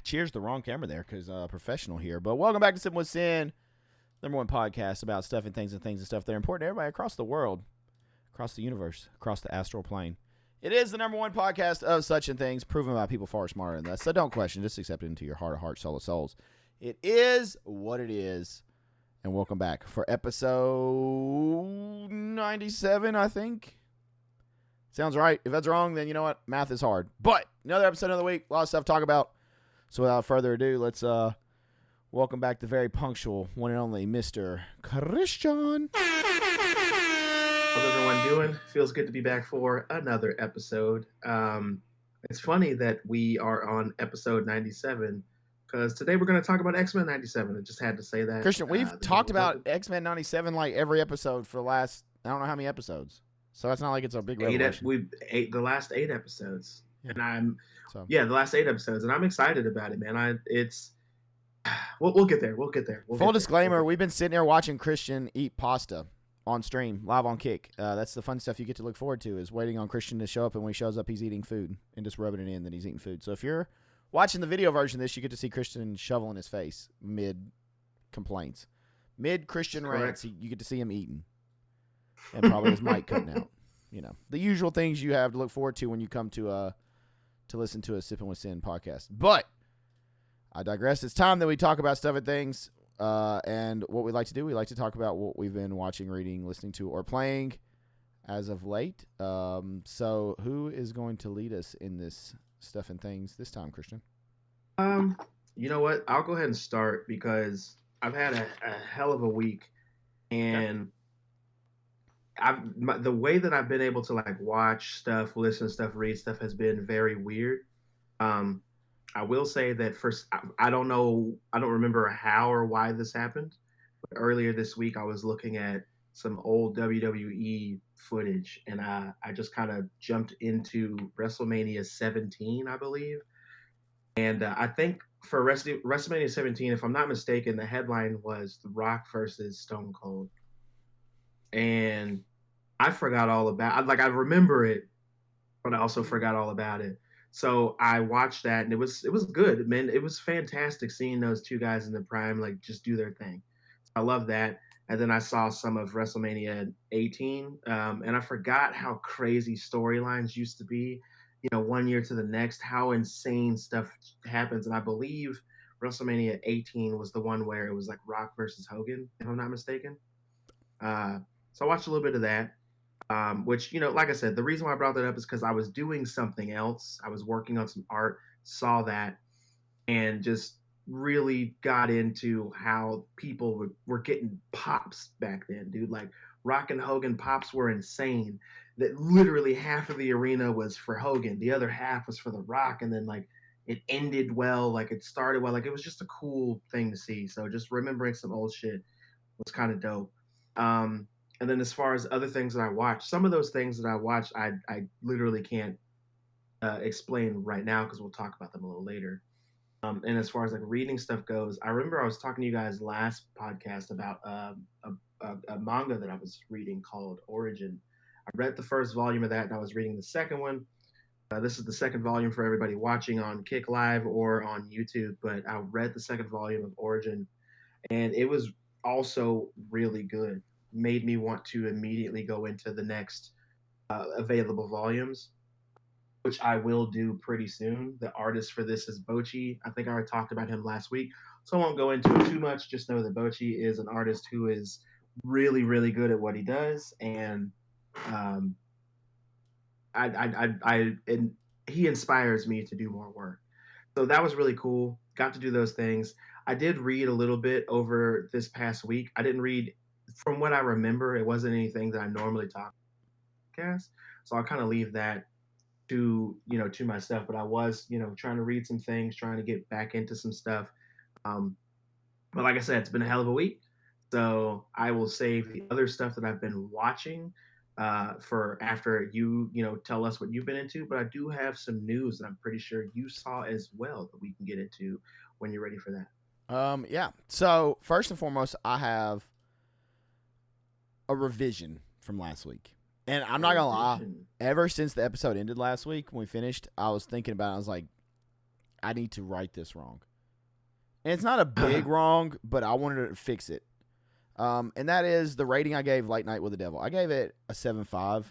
cheers the wrong camera there because professional here. But welcome back to Sippin With Sin, #1 podcast about stuff and things and stuff that are important to everybody across the world, across the universe, across the astral plane. It is the #1 podcast of such and things, proven by people far smarter than us. So don't question, just accept it into your heart of hearts, soul of souls. It is what it is. And welcome back for episode 97, I think. Sounds right. If that's wrong, then you know what? Math is hard. But another episode of the week. A lot of stuff to talk about. So without further ado, let's welcome back the very punctual one and only Mr. Christian. How's everyone doing? Feels good to be back for another episode. It's funny that we are on episode 97 because today we're going to talk about X-Men 97. I just had to say that. Christian, we've talked about X-Men 97 like every episode for the last, I don't know how many episodes. So that's not like it's a big revelation. The last 8 episodes. Yeah. And the last 8 episodes. And I'm excited about it, man. We'll get there. Full disclaimer, we've been sitting here watching Christian eat pasta on stream, live on Kick. That's the fun stuff you get to look forward to, is waiting on Christian to show up, and when he shows up, he's eating food and just rubbing it in that he's eating food. So if you're watching the video version of this, you get to see Christian shoveling his face mid-complaints. Mid-Christian rants, you get to see him eating. And probably his mic cutting out. You know, the usual things you have to look forward to when you come to listen to a Sippin With Sin podcast. But I digress. It's time that we talk about stuff and things. And what we like to do, we like to talk about what we've been watching, reading, listening to, or playing as of late. So who is going to lead us in this stuff and things this time, Christian? You know what? I'll go ahead and start because I've had a hell of a week, and the way that I've been able to like watch stuff, listen to stuff, read stuff has been very weird. I will say that first, I don't remember how or why this happened, but earlier this week I was looking at some old WWE footage, and I just kind of jumped into WrestleMania 17, I believe. And I think for WrestleMania 17, if I'm not mistaken, the headline was The Rock versus Stone Cold. And I forgot all about it. Like, I remember it, but I also forgot all about it. So I watched that, and it was good, man. It was fantastic seeing those two guys in the prime, like, just do their thing. So I love that. And then I saw some of WrestleMania 18, and I forgot how crazy storylines used to be, you know, one year to the next, how insane stuff happens. And I believe WrestleMania 18 was the one where it was like Rock versus Hogan, if I'm not mistaken. So I watched a little bit of that. Which, you know, like I said, the reason why I brought that up is because I was doing something else. I was working on some art, saw that, and just really got into how people were getting pops back then, dude. Like, Rock and Hogan pops were insane. That literally half of the arena was for Hogan, the other half was for The Rock, and then like it ended well, like it started well, like it was just a cool thing to see. So just remembering some old shit was kind of dope. And then as far as other things that I watched, some of those things that I watched, I literally can't explain right now because we'll talk about them a little later. And as far as like reading stuff goes, I remember I was talking to you guys last podcast about a manga that I was reading called Origin. I read the first volume of that, and I was reading the second one. This is the second volume for everybody watching on Kick Live or on YouTube, but I read the second volume of Origin, and it was also really good. Made me want to immediately go into the next available volumes, which I will do pretty soon. The artist for this is Bochi. I think I already talked about him last week, so I won't go into it too much. Just know that Bochi is an artist who is really, really good at what he does, and he inspires me to do more work. So that was really cool. Got to do those things. I did read a little bit over this past week. I didn't read, from what I remember, it wasn't anything that I normally talk about. So I'll kind of leave that to myself. But I was, trying to read some things, trying to get back into some stuff. But like I said, it's been a hell of a week. So I will save the other stuff that I've been watching for after you tell us what you've been into. But I do have some news that I'm pretty sure you saw as well that we can get into when you're ready for that. Yeah. So first and foremost, I have a revision from last week. And I'm not going to lie, ever since the episode ended last week when we finished, I was thinking about it. I was like, I need to right this wrong. And it's not a big wrong, but I wanted to fix it. And that is the rating I gave Late Night with the Devil. I gave it a 7.5.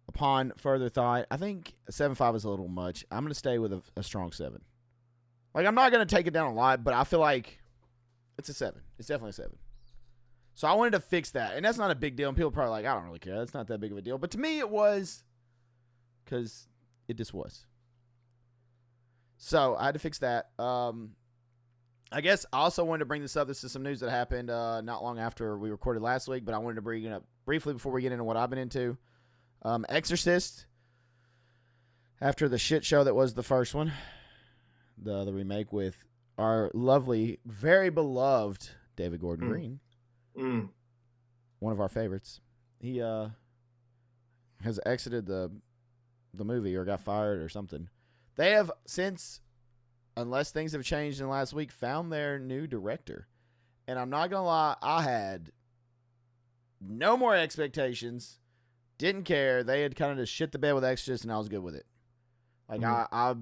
Upon further thought, I think a 7.5 is a little much. I'm going to stay with a strong 7. Like, I'm not going to take it down a lot, but I feel like it's a 7. It's definitely a 7. So I wanted to fix that. And that's not a big deal. And people are probably like, I don't really care. That's not that big of a deal. But to me, it was, because it just was. So I had to fix that. I guess I also wanted to bring this up. This is some news that happened not long after we recorded last week, but I wanted to bring it up briefly before we get into what I've been into. Exorcist, after the shit show that was the first one, the remake with our lovely, very beloved David Gordon Green, one of our favorites. He has exited the movie or got fired or something. They have since, unless things have changed in the last week, found their new director. And I'm not going to lie, I had no more expectations. Didn't care. They had kind of just shit the bed with Exorcist, and I was good with it. Like, I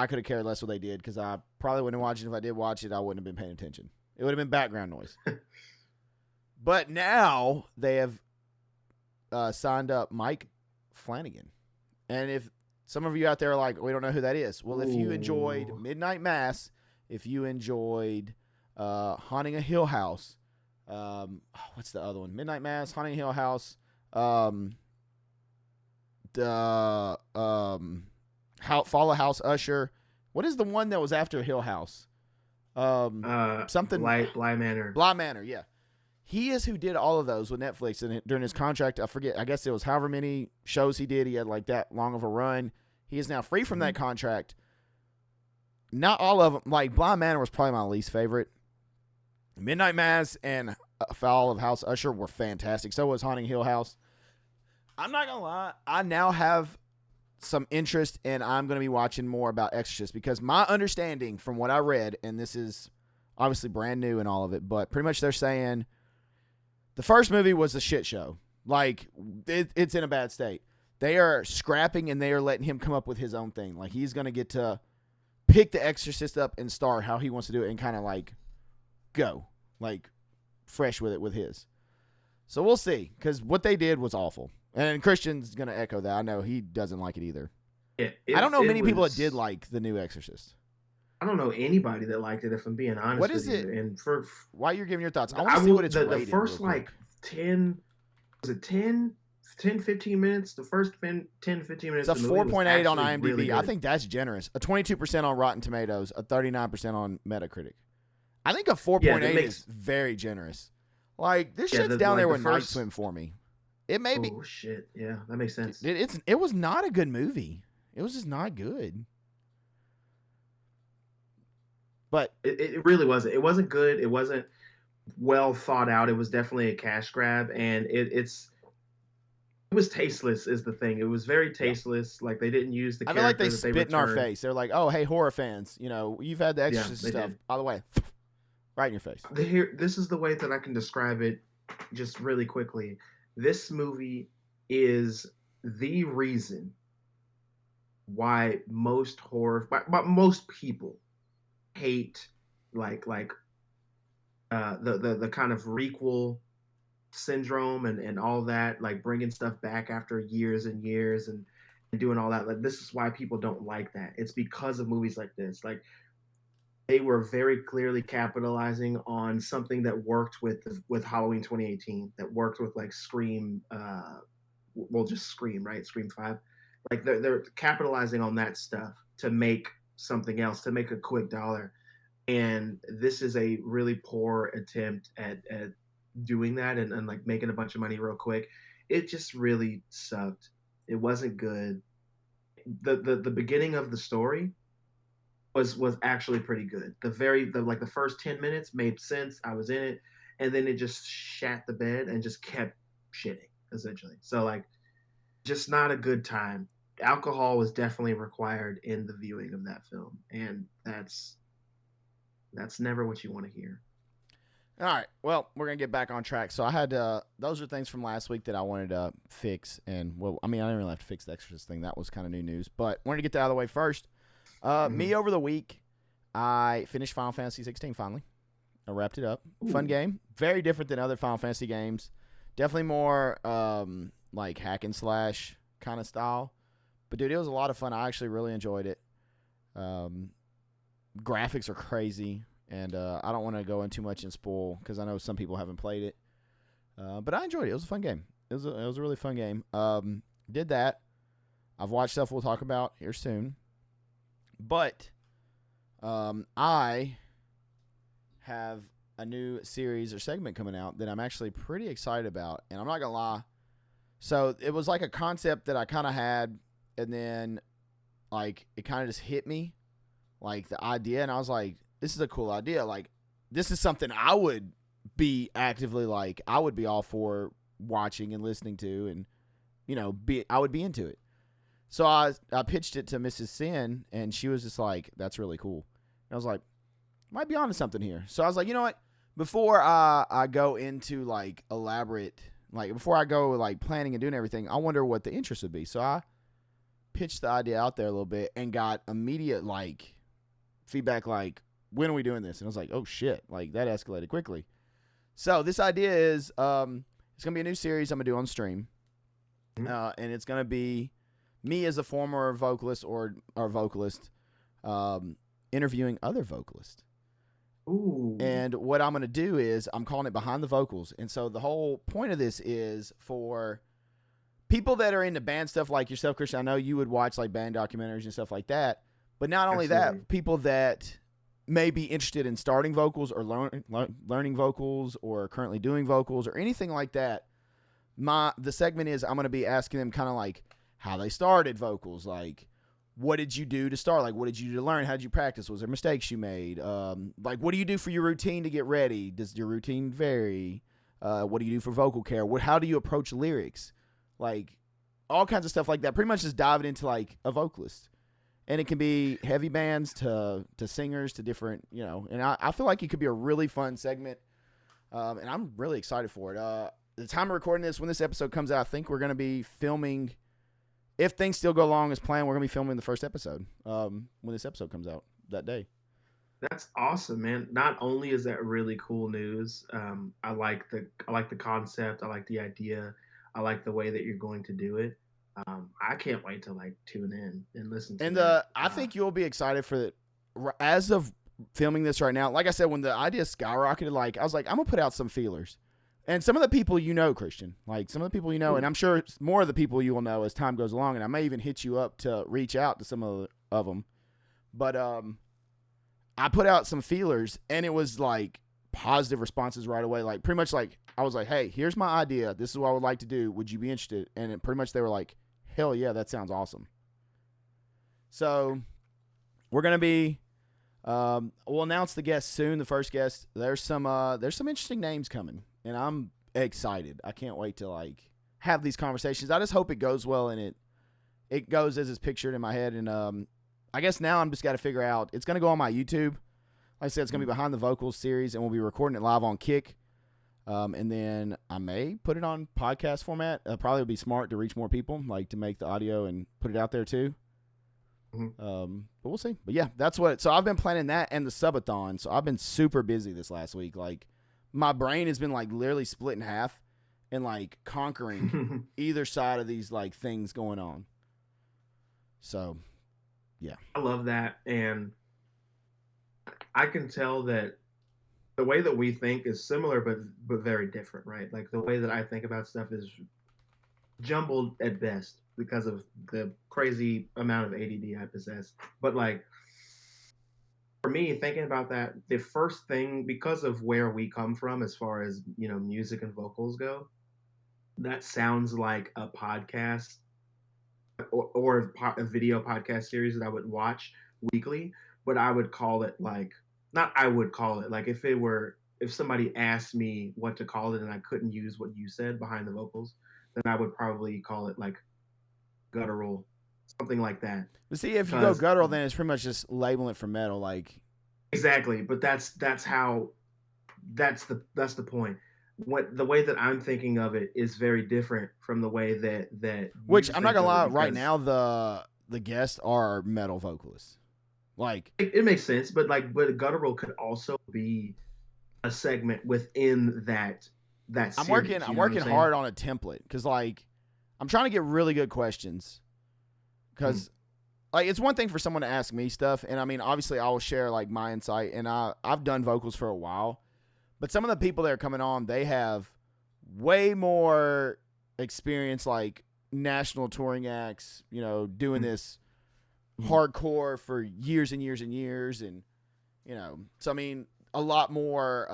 could have cared less what they did, because I probably wouldn't have watched it. If I did watch it, I wouldn't have been paying attention. It would have been background noise. But now they have signed up Mike Flanagan. And if some of you out there are like, we don't know who that is. Well, if you enjoyed Midnight Mass, if you enjoyed Haunting a Hill House, what's the other one? Midnight Mass, Haunting a Hill House, Follow House Usher. What is the one that was after Hill House? Something Bly Manor. Bly Manor, yeah. He is who did all of those with Netflix, and during his contract, I forget, I guess it was however many shows he did. He had like that long of a run. He is now free from that contract. Not all of them. Like, Bly Manor was probably my least favorite. Midnight Mass and Foul of House Usher were fantastic. So was Haunting Hill House. I'm not going to lie. I now have some interest, and I'm going to be watching more about Exorcist, because my understanding from what I read, and this is obviously brand new and all of it, but pretty much they're saying the first movie was a shit show. Like, it's in a bad state. They are scrapping, and they are letting him come up with his own thing. Like, he's going to get to pick the Exorcist up and star how he wants to do it, and kind of like go like fresh with it with his. So we'll see, because what they did was awful. And Christian's going to echo that. I know he doesn't like it either. I don't know many people that did like the new Exorcist. I don't know anybody that liked it, if I'm being honest. What is with it? You. And while you're giving your thoughts, I want to see what it's rated. The first, like, 10, 15 minutes? The first 10, 15 minutes. It's a 4.8 on IMDb. Really, I think that's generous. A 22% on Rotten Tomatoes, a 39% on Metacritic. I think a 4.8 is very generous. Like, this shit's down there with Night Swim for me. It may be. Oh, shit. Yeah, that makes sense. It was not a good movie. It was just not good. But it really wasn't. It wasn't good. It wasn't well thought out. It was definitely a cash grab, and it was tasteless is the thing. It was very tasteless. Like, they didn't use the. I feel like they spit in our face. They're like, "Oh, hey, horror fans, you know, you've had the Exorcist stuff. By the way, right in your face." This is the way that I can describe it, just really quickly. This movie is the reason why most people hate the kind of requel syndrome and all that, like bringing stuff back after years and years and doing all that. Like, this is why people don't like that. It's because of movies like this. Like, they were very clearly capitalizing on something that worked with Halloween 2018, that worked with like Scream, just Scream, right? Scream 5. Like, they're capitalizing on that stuff to make something else, to make a quick dollar. And this is a really poor attempt at doing that and like making a bunch of money real quick. It just really sucked. It wasn't good. The beginning of the story was actually pretty good. The first 10 minutes made sense. I was in it, and then it just shat the bed and just kept shitting, essentially. So, like, just not a good time. Alcohol was definitely required in the viewing of that film, and that's never what you want to hear. All right, well, we're gonna get back on track. So I had those are things from last week that I wanted to fix, and I didn't really have to fix the Exorcist thing. That was kind of new news, but wanted to get that out of the way first. Hmm. Me over the week, I finished Final Fantasy 16 finally. I wrapped it up. Fun Ooh. game. Very different than other Final Fantasy games. Definitely more like hack and slash kind of style. But dude, it was a lot of fun. I actually really enjoyed it. Um, Graphics are crazy, and I don't want to go in too much in spoil because I know some people haven't played it. But I enjoyed it. It was a fun game. It was a really fun game. Did that. I've watched stuff we'll talk about here soon. But I have a new series or segment coming out that I'm actually pretty excited about, and I'm not gonna lie. So it was like a concept that I kind of had, and then like it kind of just hit me, like the idea, and I was like, "This is a cool idea. Like, this is something I would be actively like. I would be all for watching and listening to, and I would be into it." So I pitched it to Mrs. Sin, and she was just like, "That's really cool." And I was like, "Might be onto something here." So I was like, "You know what? Before I go into like elaborate, like before I go like planning and doing everything, I wonder what the interest would be." So I pitched the idea out there a little bit and got immediate like feedback, like, "When are we doing this?" And I was like, "Oh shit!" Like that escalated quickly. So this idea is it's gonna be a new series I'm gonna do on stream, Mhm. and it's gonna be me as a former vocalist or vocalist um, interviewing other vocalists. Ooh. And what I'm going to do is I'm calling it Behind the Vocals. And so the whole point of this is for people that are into band stuff like yourself, Christian. I know you would watch like band documentaries and stuff like that. But not only Absolutely. that, people that may be interested in starting vocals or learning vocals or currently doing vocals or anything like that. The segment is I'm going to be asking them kind of like how they started vocals, like what did you do to start, like what did you do to learn, how did you practice, was there mistakes you made, like what do you do for your routine to get ready, does your routine vary, what do you do for vocal care, how do you approach lyrics, like all kinds of stuff like that. Pretty much just dive it into like a vocalist, and it can be heavy bands to singers to different, and I feel like it could be a really fun segment, and I'm really excited for it. The time of recording this, when this episode comes out, I think we're going to be filming, if things still go along as planned, we're going to be filming the first episode when this episode comes out that day. That's awesome, man. Not only is that really cool news, I like the concept, I like the idea, I like the way that you're going to do it. I can't wait to like tune in and listen to And that. I think you'll be excited for it. As of filming this right now, like I said, when the idea skyrocketed, like I was like, I'm going to put out some feelers. And some of the people Christian, like some of the people and Ooh. I'm sure more of the people you will know as time goes along, and I may even hit you up to reach out to some of them. But I put out some feelers, and it was like positive responses right away. Like pretty much like I was like, "Hey, here's my idea. This is what I would like to do. Would you be interested?" And pretty much they were like, "Hell yeah, that sounds awesome." So we're gonna be. We'll announce the guest soon. The first guest. There's some interesting names coming, and I'm excited. I can't wait to like have these conversations. I just hope it goes well, and it goes as it's pictured in my head. And I guess now I'm just got to figure out. It's gonna go on my YouTube. Like I said, it's gonna be Behind the Vocals series, and we'll be recording it live on Kick. And then I may put it on podcast format. Probably would be smart to reach more people, like to make the audio and put it out there too. Mhm. But we'll see. But yeah, that's what. So I've been planning that and the subathon. So I've been super busy this last week. Like my brain has been like literally split in half, and like conquering either side of these like things going on. So yeah. I love that, and I can tell that the way that we think is similar, but very different, right? Like the way that I think about stuff is jumbled at best because of the crazy amount of ADD I possess. But like for me, thinking about that, the first thing, because of where we come from as far as music and vocals go, that sounds like a podcast or a video podcast series that I would watch weekly. But I would call it like, not I would call it like, if somebody asked me what to call it and I couldn't use what you said, Behind the Vocals, then I would probably call it like guttural, something like that. But see, if you go Because guttural, then it's pretty much just labeling it for metal. Like, exactly, but that's the point. What the way that I'm thinking of it is very different from the way that you which I'm not think gonna of it, lie. Right because now, the guests are metal vocalists. Like It makes sense, but but guttural could also be a segment within that series. I'm You know what I'm working saying? hard on a template because like I'm trying to get really good questions Mm, because like it's one thing for someone to ask me stuff, and I mean obviously I will share like my insight, and I've done vocals for a while, but some of the people that are coming on, they have way more experience, like national touring acts, you know, doing mm, this mm. hardcore for years and years and years, and you know, so I mean a lot more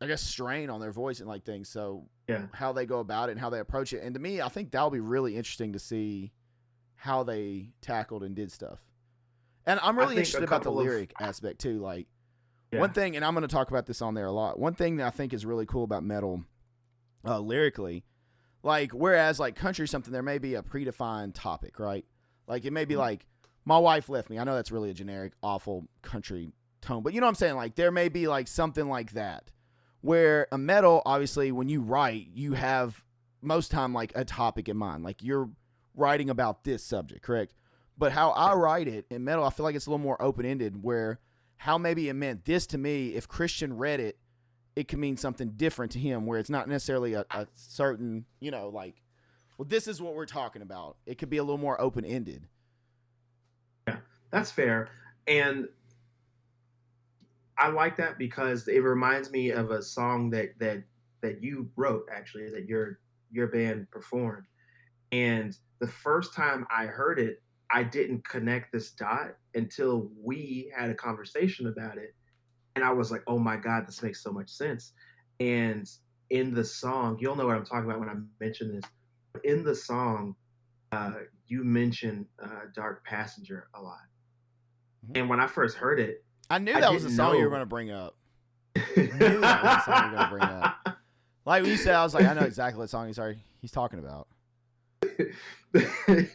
I guess strain on their voice and like things. So Yeah, how they go about it and how they approach it, and to me I think that'll be really interesting to see how they tackled and did stuff. And I'm I really think a interested about the couple of lyric aspect too. Like one yeah. thing, and I'm going to talk about this on there a lot. One thing that I think is really cool about metal, lyrically, like whereas like country something, there may be a predefined topic, right? Like it may be Mm, like my wife left me. I know that's really a generic, awful country tone, but you know what I'm saying? Like there may be like something like that. Where a metal, obviously, when you write, you have most time like a topic in mind. Like you're writing about this subject, correct? But how I yeah, write it in metal, I feel like it's a little more open ended. Where how maybe it meant this to me, if Christian read it, it could mean something different to him. Where it's not necessarily a certain, you know, like, well, this is what we're talking about. It could be a little more open ended. yeah. That's fair. And I like that because it reminds me of a song that you wrote actually that your band performed. And the first time I heard it, I didn't connect this dot until we had a conversation about it. And I was like, oh my God, this makes so much sense. And in the song, you'll know what I'm talking about when I mention this. In the song, uh, you mention Dark Passenger a lot. Mm-hmm. And when I first heard it, I knew I that was the didn't song you were know. going to bring up. Knew that was the song you were going to bring up. Like when you said, I was like, I know exactly what song he's talking about.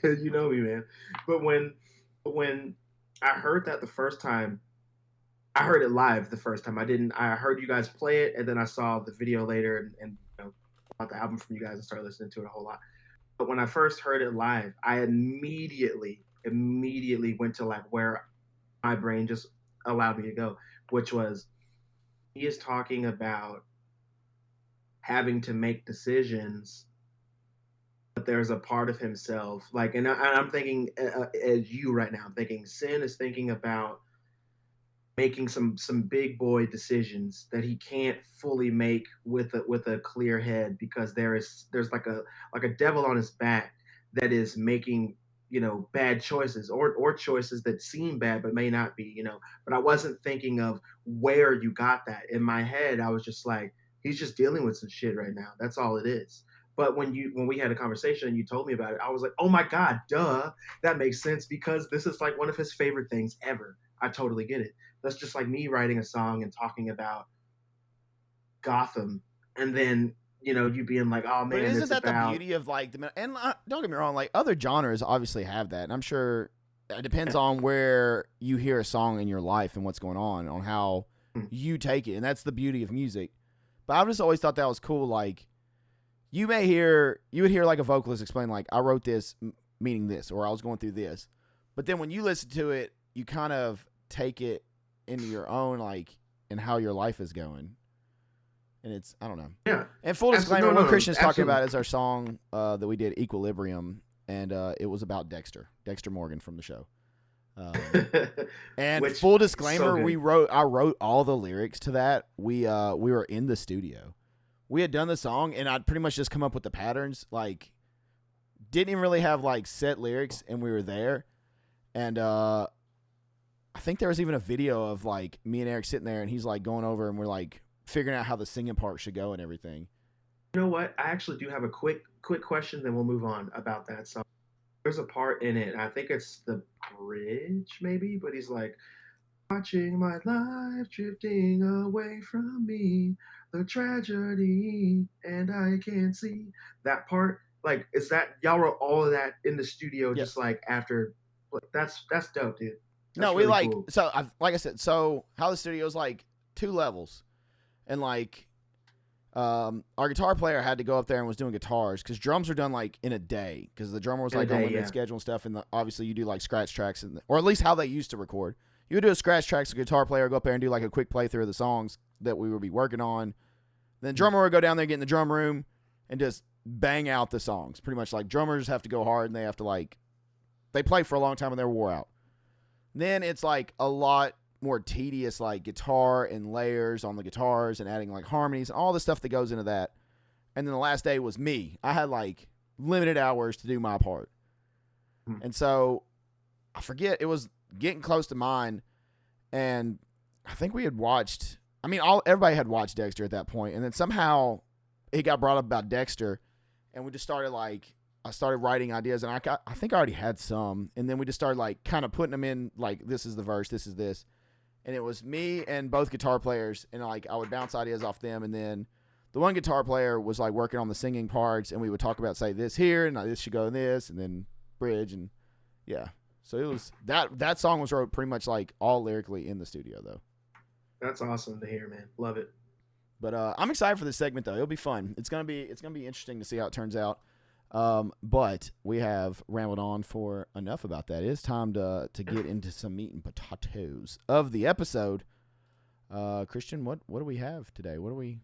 You know me, man. But when I heard that the first time, I heard it live the first time. I didn't. I heard you guys play it, and then I saw the video later, and bought the album from you guys and started listening to it a whole lot. But when I first heard it live, I immediately went to like where my brain just allowed me to go, which was he is talking about having to make decisions, but there's a part of himself like, and I'm thinking as you right now. I'm thinking Sin is thinking about making some big boy decisions that he can't fully make with a clear head because there's like a devil on his back that is making bad choices or choices that seem bad but may not be, but I wasn't thinking of where you got that. In my head I was just like, he's just dealing with some shit right now, that's all it is. But when we had a conversation and you told me about it, I was like, oh my God, duh, that makes sense because this is like one of his favorite things ever. I totally get it. That's just like me writing a song and talking about Gotham, and then you being like, "Oh But man, isn't it's that the about." beauty of like the and don't get me wrong, like other genres obviously have that, and I'm sure it depends Yeah, on where you hear a song in your life and what's going on how mm, you take it, and that's the beauty of music. But I've just always thought that was cool. Like you would hear like a vocalist explain like I wrote this meaning this, or I was going through this, but then when you listen to it, you kind of take it into your own like and how your life is going, and it's I don't know. yeah, And full absolutely. disclaimer, No, what no, no, Christian's talking absolutely. about is our song that we did, Equilibrium, and it was about Dexter Morgan from the show. Um, and Which full so disclaimer, good. I wrote all the lyrics to that. We were in the studio. We had done the song, and I'd pretty much just come up with the patterns. Like, didn't even really have like set lyrics, and we were there. And I think there was even a video of like me and Eric sitting there, and he's like going over, and we're like figuring out how the singing part should go and everything. You know what? I actually do have a quick question, then we'll move on about that song. There's a part in it. I think it's the bridge, maybe, but he's like, watching my life drifting away from me, the tragedy, and I can't see that part. Like, is that y'all wrote all of that in the studio just Yes. like after? That's dope, dude. No, That's we really like cool. like I said. So how the studio's like two levels, and like Our guitar player had to go up there and was doing guitars because drums are done like in a day because the drummer was In a like on day, limited yeah. schedule and stuff. And obviously you do like scratch tracks, or at least how they used to record. You would do a scratch tracks, the guitar player would go up there and do like a quick playthrough of the songs that we would be working on. Then the drummer would go down there, get in the drum room, and just bang out the songs. Pretty much like drummers have to go hard and they have to like, they play for a long time and they're wore out. Then it's like a lot more tedious, like guitar and layers on the guitars and adding like harmonies and all the stuff that goes into that. And then the last day was me. I had like limited hours to do my part. And so I forget, it was getting close to mine. And I think we had watched, I mean, everybody had watched Dexter at that point. And then somehow it got brought up about Dexter. And we just started like, I started writing ideas. And I think I already had some. And then we just started like kind of putting them in, like, this is the verse, this is this. And it was me and both guitar players. And like I would bounce ideas off them. And then the one guitar player was like working on the singing parts, and we would talk about, say, this here, and this should go in this, and then bridge, and yeah. So it was that song was wrote pretty much like all lyrically in the studio though. That's awesome to hear, man. Love it. But I'm excited for this segment though. It'll be fun. It's gonna be interesting to see how it turns out. But we have rambled on for enough about that. It is time to get into some meat and potatoes of the episode. Christian, what do we have today? What do we?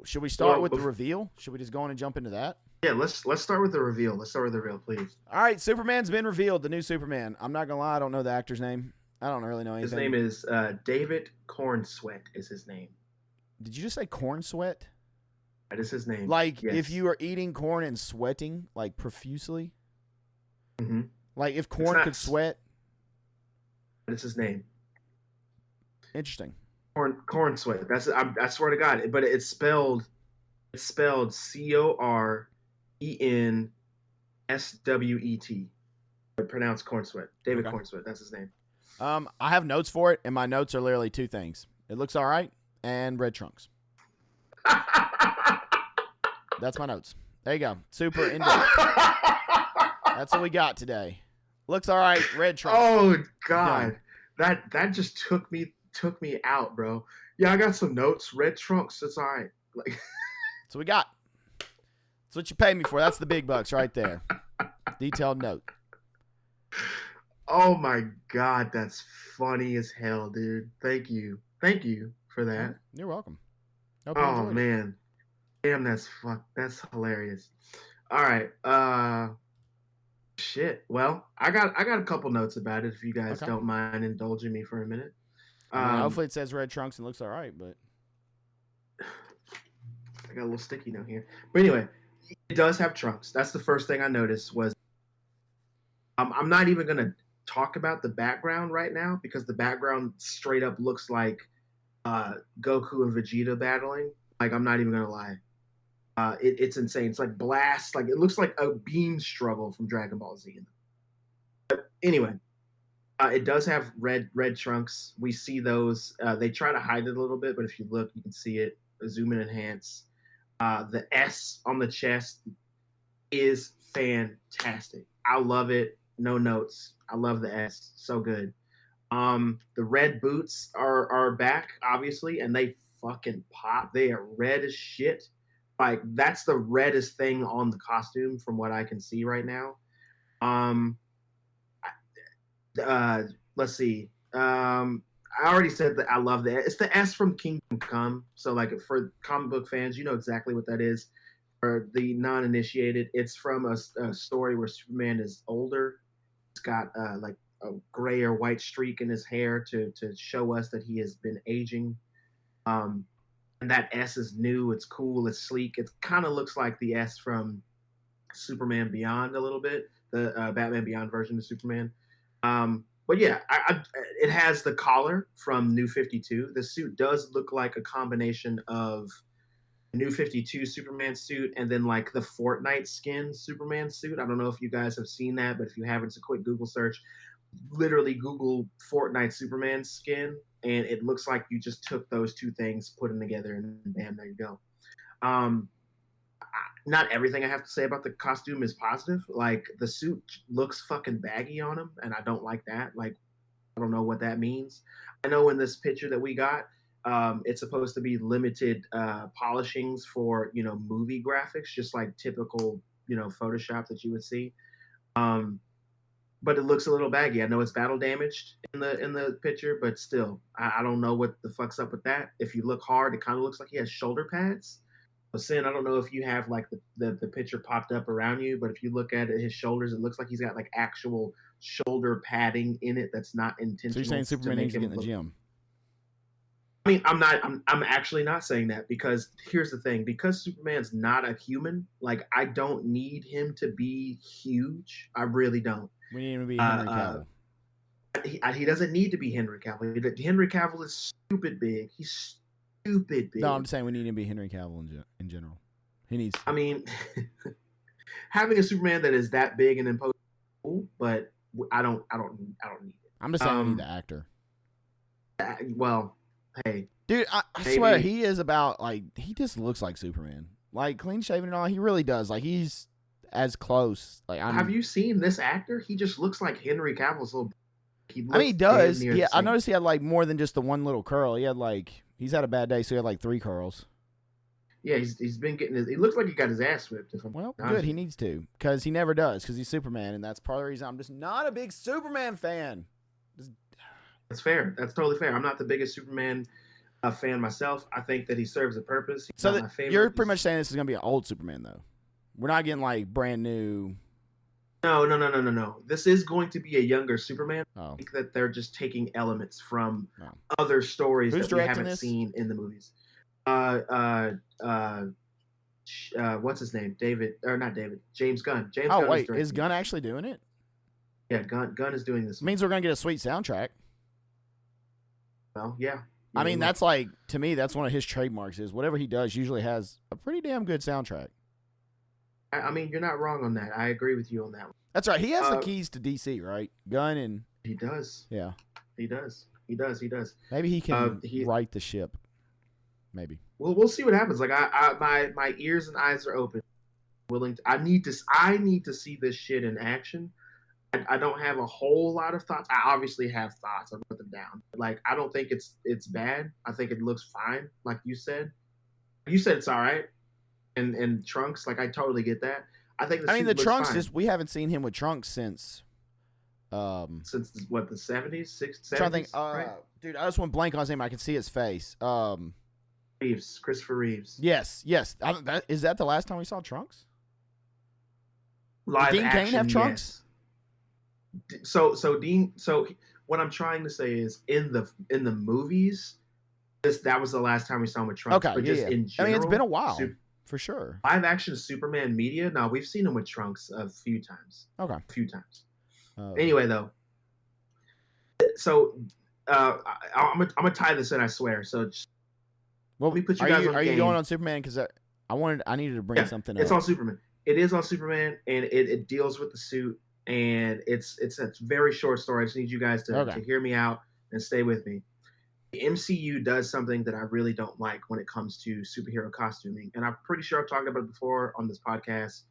Should we start with the reveal? Should we just go on and jump into that? Yeah, let's start with the reveal. Let's start with the reveal, please. All right, Superman's been revealed, the new Superman. I'm not going to lie, I don't know the actor's name. I don't really know anything. His name is David Cornsweet is his name. Did you just say corn sweat? That is his name. Like yes. If you are eating corn and sweating, like profusely? Mm-hmm. Like if corn could sweat? That is his name. Interesting. Corn sweat. I swear to God. But it's spelled CORENSWET. Pronounced corn sweat. David Cornsweet. That's his name. I have notes for it, and my notes are literally two things. It looks all right, and red trunks. That's my notes. There you go. Super in-depth. That's what we got today. Looks all right, red trunks. Oh God, that just took me out, bro. Yeah, I got some notes. Red trunks. It's all right. Like, that's what we got. That's what you pay me for. That's the big bucks right there. Detailed note. Oh my God, that's funny as hell, dude. Thank you for that. You're welcome. Oh man, damn, that's hilarious. All right, shit. Well, I got a couple notes about it. If you guys don't mind indulging me for a minute. Hopefully it says red trunks and looks all right, but I got a little sticky note here. But anyway, it does have trunks. That's the first thing I noticed was. I'm not even gonna talk about the background right now because the background straight up looks like Goku and Vegeta battling. Like, I'm not even gonna lie. It's insane. It's like Blast. Like, it looks like a beam struggle from Dragon Ball Z. But anyway, it does have red trunks. We see those. They try to hide it a little bit, but if you look, you can see it. Zoom and enhance. The S on the chest is fantastic. I love it. No notes. I love the S. So good. The red boots are back, obviously, and they fucking pop. They are red as shit. Like, that's the reddest thing on the costume from what I can see right now. Let's see. I already said that I love that. It's the S from Kingdom Come. So, like, for comic book fans, you know exactly what that is. For the non-initiated, it's from a story where Superman is older. He's got like a gray or white streak in his hair to show us that he has been aging. And that S is new. It's cool. It's sleek. It kind of looks like the S from Superman Beyond a little bit, the Batman Beyond version of Superman. But yeah, it has the collar from New 52. The suit does look like a combination of New 52 Superman suit and then like the Fortnite skin Superman suit. I don't know if you guys have seen that, but if you haven't, it's a quick Google search. Literally Google Fortnite Superman skin, and it looks like you just took those two things, put them together, and bam, there you go. Not everything I have to say about the costume is positive. Like, the suit looks fucking baggy on him, and I don't like that. Like, I don't know what that means. I know in this picture that we got, It's supposed to be limited polishings for movie graphics, just like typical Photoshop that you would see. Um, but it looks a little baggy. I know it's battle damaged in the picture, but still, I don't know what the fuck's up with that. If you look hard, it kind of looks like he has shoulder pads. But Sin, I don't know if you have like the picture popped up around you, but if you look at it, his shoulders, it looks like he's got like actual shoulder padding in it that's not So you're intentional saying to Superman make needs to get him in the look. gym? I mean, I'm actually not saying that, because here's the thing: because Superman's not a human, like I don't need him to be huge. I really don't. We need him to be Uh, Henry uh, Cavill. he doesn't need to be Henry Cavill. Henry Cavill is stupid big. He's stupid No, I'm big. just saying we need him to be Henry Cavill in general. He needs. I mean, having a Superman that is that big and imposing, cool, but I don't need it. I'm just saying we need the actor. Well, hey, Dude, I swear he is about like he just looks like Superman, like clean shaven and all. He really does. Like he's as close. Like have you seen this actor? He just looks like Henry Cavill's little. I mean, he does. Yeah, I noticed he had like more than just the one little curl. He had like he's had a bad day, so he had like 3 curls. Yeah, he's been getting his. He looks like he got his ass whipped. Well, good. He needs to, because he never does, because he's Superman, and that's part of the reason I'm just not a big Superman fan. That's fair. That's totally fair. I'm not the biggest Superman fan myself. I think that he serves a purpose. He's So not my favorite. You're pretty much saying this is gonna be an old Superman, though. We're not getting like brand new. No. This is going to be a younger Superman. Oh. I think that they're just taking elements from other stories that we haven't seen in the movies. What's his name? James Gunn. Gunn. Wait, is Gunn actually doing it? Yeah, Gunn is doing this. It means we're gonna get a sweet soundtrack. Well, yeah. I mean, that's like, to me, that's one of his trademarks. Is whatever he does usually has a pretty damn good soundtrack. I mean, you're not wrong on that. I agree with you on that one. That's right. He has the keys to DC, right? Gunn and he does. Yeah, he does. Maybe he can right the ship. Maybe. Well, we'll see what happens. Like my ears and eyes are open. I need to see this shit in action. I don't have a whole lot of thoughts. I obviously have thoughts. I put them down. Like I don't think it's bad. I think it looks fine. Like you said it's all right. And Trunks, like I totally get that. I think the Trunks fine. We haven't seen him with Trunks since what, the 70s, 60s, 70s? Trying to think, right? Dude, I just went blank on his name. I can see his face. Christopher Reeves. Yes. Is that the last time we saw Trunks? Live Did Dean action, Cain have Trunks? Yes. So what I'm trying to say is in the movies, that was the last time we saw him with Trunks. Okay, but just in general, I mean, it's been a while. For sure. Live action Superman media. No, we've seen him with Trunks a few times. Okay. A few times. Anyway, though. So I'm gonna tie this in. I swear. So let me put you guys on. Are you going on Superman? Because I needed to bring something up. It's on Superman. It is on Superman, and it deals with the suit, and it's a very short story. I just need you guys to hear me out and stay with me. The MCU does something that I really don't like when it comes to superhero costuming. And I'm pretty sure I've talked about it before on this podcast,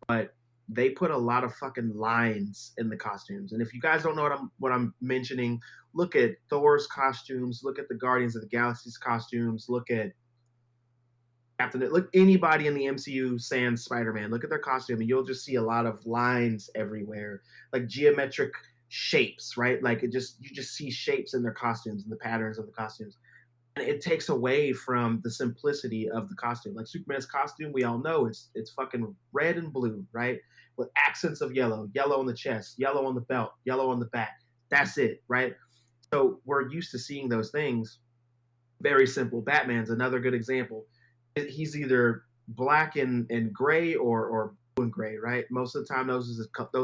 but they put a lot of fucking lines in the costumes. And if you guys don't know what I'm mentioning, look at Thor's costumes, look at the Guardians of the Galaxy's costumes, look at anybody in the MCU sans Spider-Man, look at their costume, and you'll just see a lot of lines everywhere, like geometric shapes, right? Like you just see shapes in their costumes and the patterns of the costumes, and it takes away from the simplicity of the costume. Like Superman's costume, we all know it's fucking red and blue, right, with accents of yellow on the chest, yellow on the belt, yellow on the back. That's it, right? So we're used to seeing those things. Very simple. Batman's another good example. He's either black and gray or blue and gray, right? Most of the time those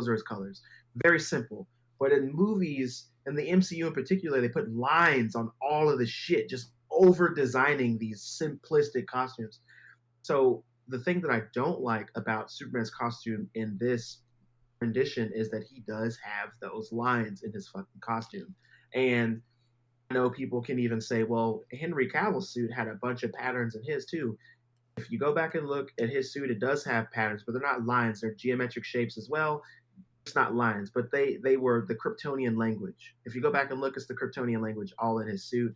are his colors. Very simple. But in movies, and the MCU in particular, they put lines on all of the shit, just over designing these simplistic costumes. So the thing that I don't like about Superman's costume in this rendition is that he does have those lines in his fucking costume. And I know people can even say, well, Henry Cavill's suit had a bunch of patterns in his too. If you go back and look at his suit, it does have patterns, but they're not lines. They're geometric shapes as well. It's not lines, but they were the Kryptonian language. If you go back and look, it's the Kryptonian language all in his suit.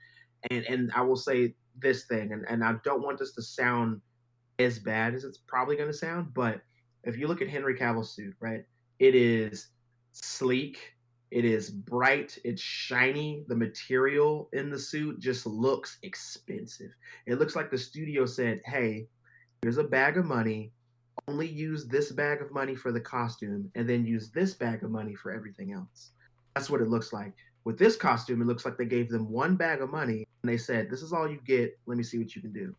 And I will say this thing, and I don't want this to sound as bad as it's probably going to sound, but if you look at Henry Cavill's suit, right, it is sleek, it is bright, it's shiny. The material in the suit just looks expensive. It looks like the studio said, "Hey, here's a bag of money. Only use this bag of money for the costume, and then use this bag of money for everything else." That's what it looks like. With this costume, it looks like they gave them one bag of money and they said, "This is all you get. Let me see what you can do."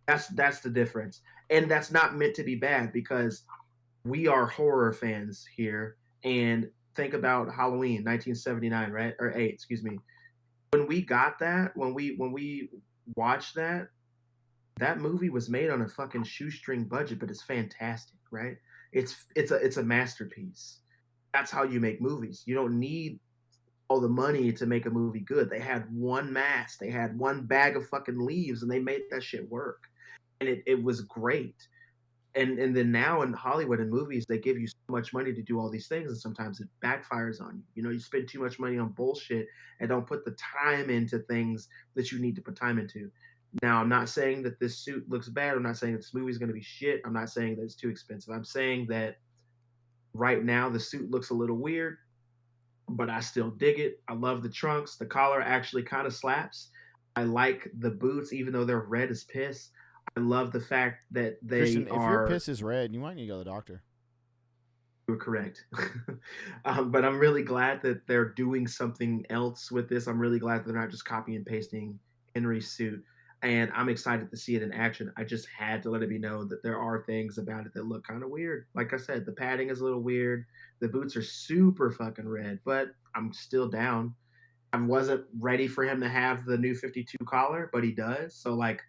That's the difference, and that's not meant to be bad because we are horror fans here. And think about Halloween, 1979, right, or eight, excuse me. When we got that, when we watched that, that movie was made on a fucking shoestring budget, but it's fantastic, right? It's a masterpiece. That's how you make movies. You don't need all the money to make a movie good. They had one mask, they had one bag of fucking leaves, and they made that shit work. And it was great. And then now in Hollywood and movies, they give you so much money to do all these things, and sometimes it backfires on you. You know, you spend too much money on bullshit and don't put the time into things that you need to put time into. Now, I'm not saying that this suit looks bad. I'm not saying that this movie is going to be shit. I'm not saying that it's too expensive. I'm saying that right now the suit looks a little weird, but I still dig it. I love the trunks. The collar actually kind of slaps. I like the boots, even though they're red as piss. I love the fact that they Christian, if your are. piss is red, you might need to go to the doctor. You were correct. But I'm really glad that they're doing something else with this. I'm really glad that they're not just copy and pasting Henry's suit. And I'm excited to see it in action. I just had to let it be known that there are things about it that look kind of weird. Like I said, the padding is a little weird. The boots are super fucking red, but I'm still down. I wasn't ready for him to have the new 52 collar, but he does. So like